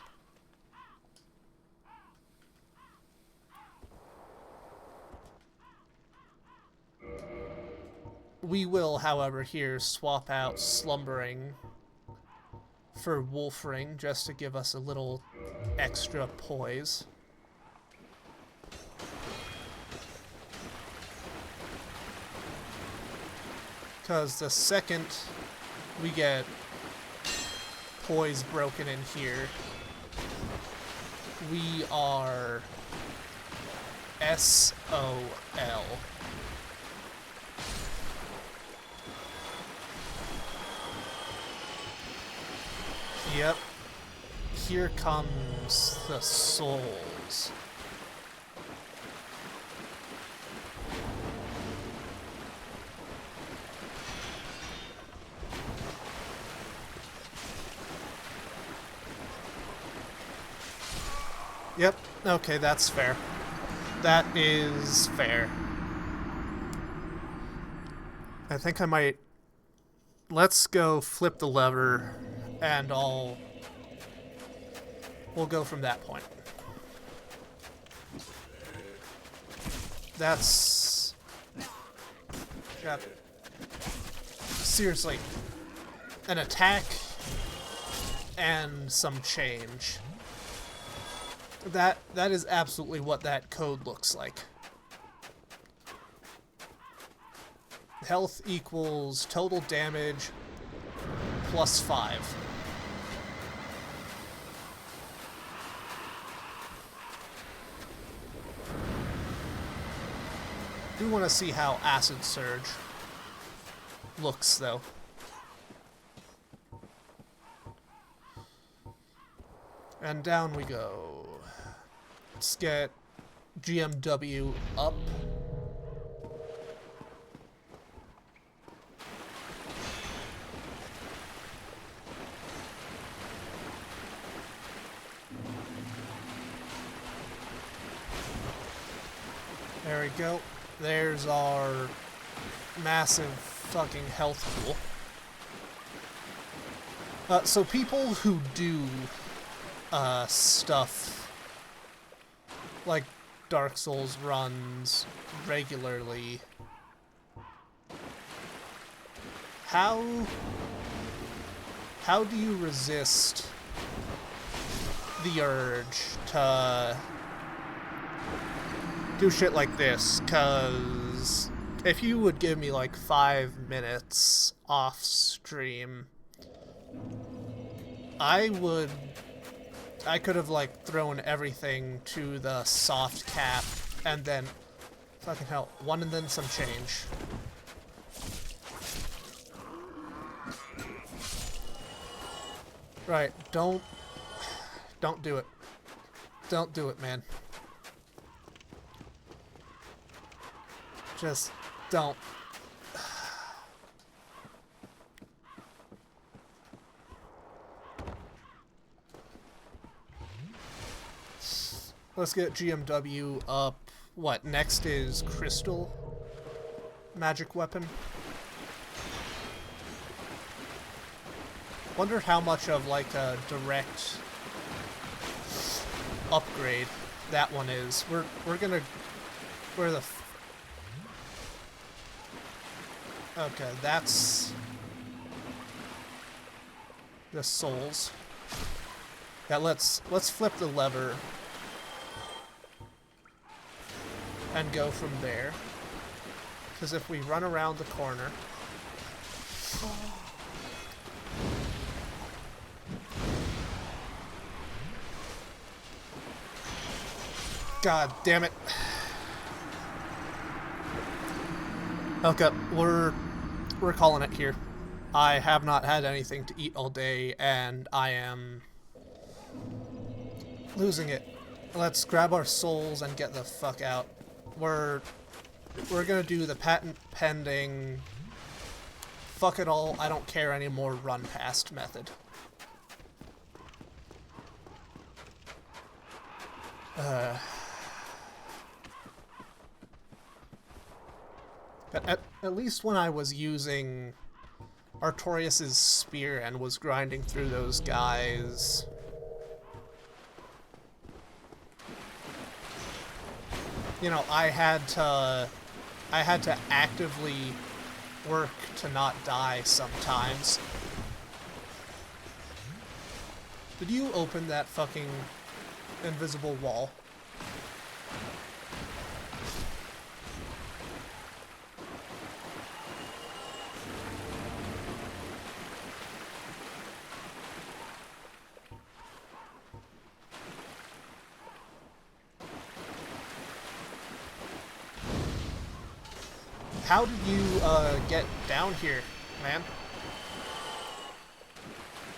We will, however, here swap out Slumbering for Wolfring just to give us a little extra poise. Because the second we get poise broken in here, we are SOL. Yep. here comes the souls. Yep, okay, that's fair. That is fair. I think I might... Let's go flip the lever, and we'll go from that point. That's... Got... Seriously. An attack and some change. That is absolutely what that code looks like. Health equals total damage plus 5. Do want to see how Acid Surge looks, though. And down we go. Let's get GMW up. There we go. There's our massive fucking health pool. So people who do stuff like Dark Souls runs regularly, how do you resist the urge to do shit like this? 'Cause if you would give me like 5 minutes off stream, I could have like thrown everything to the soft cap and then fucking hell, 1 and then some change. Right, don't do it. Don't do it, man. Just don't. Let's get GMW up. What, next is Crystal Magic Weapon. Wonder how much of like a direct upgrade that one is. We're gonna... Where the... Okay, that's... the souls. Yeah, let's flip the lever and go from there. Because if we run around the corner... God damn it. Okay, we're calling it here. I have not had anything to eat all day, and I am losing it. Let's grab our souls and get the fuck out. We're gonna do the patent pending, fuck it all, I don't care anymore, run past method. At least when I was using Artorias' spear and was grinding through those guys, you know, I had to actively work to not die sometimes. Did you open that fucking invisible wall? How did you get down here, man?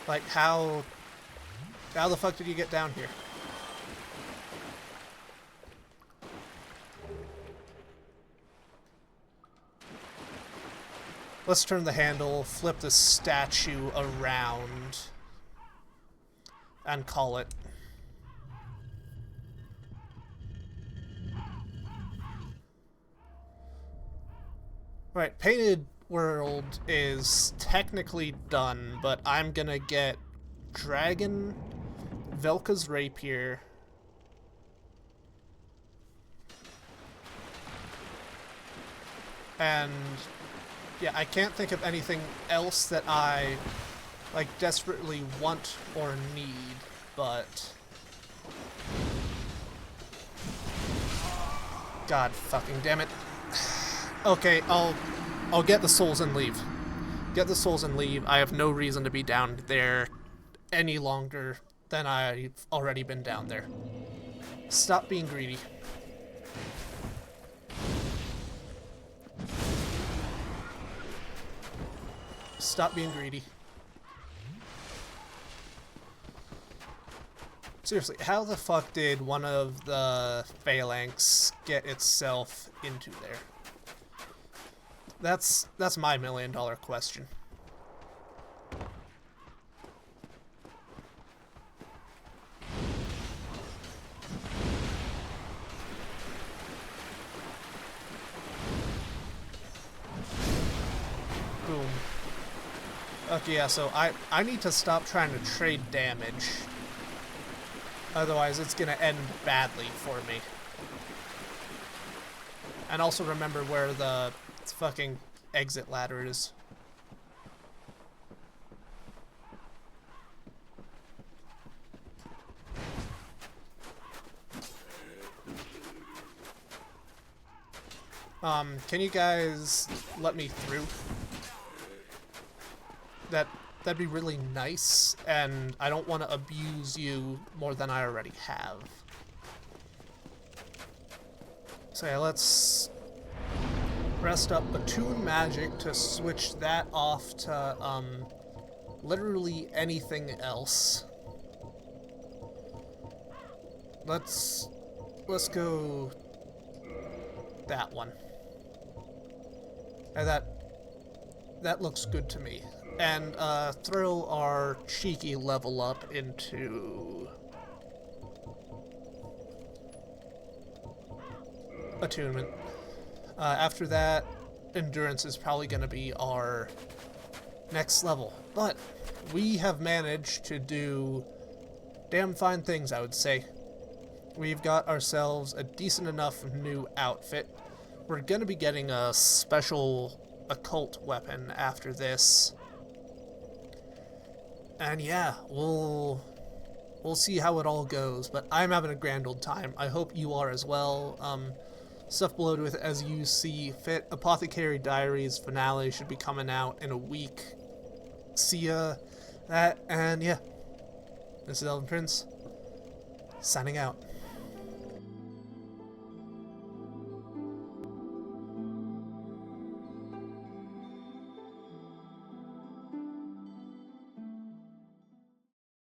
Like, how How the fuck did you get down here? Let's turn the handle, flip the statue around, and call it. Right, Painted World is technically done, but I'm gonna get Dragon, Velka's Rapier, and yeah, I can't think of anything else that I like desperately want or need, but God fucking damn it. Okay, I'll get the souls and leave. Get the souls and leave. I have no reason to be down there any longer than I've already been down there. Stop being greedy. Stop being greedy. Seriously, how the fuck did one of the phalanx get itself into there? That's my million-dollar question. Boom. Okay, yeah, so I need to stop trying to trade damage. Otherwise, it's gonna end badly for me. And also remember where the fucking exit ladder is. Can you guys let me through? That'd be really nice, and I don't want to abuse you more than I already have. So yeah, let's rest up, attune magic to switch that off to literally anything else. Let's go that one. And that looks good to me. And throw our cheeky level up into attunement. After that, endurance is probably going to be our next level. But we have managed to do damn fine things, I would say. We've got ourselves a decent enough new outfit. We're going to be getting a special occult weapon after this. And yeah, we'll see how it all goes, but I'm having a grand old time. I hope you are as well. Stuff below with as you see fit. Apothecary Diaries finale should be coming out in a week. See ya. And yeah, this is Elven Prince, signing out.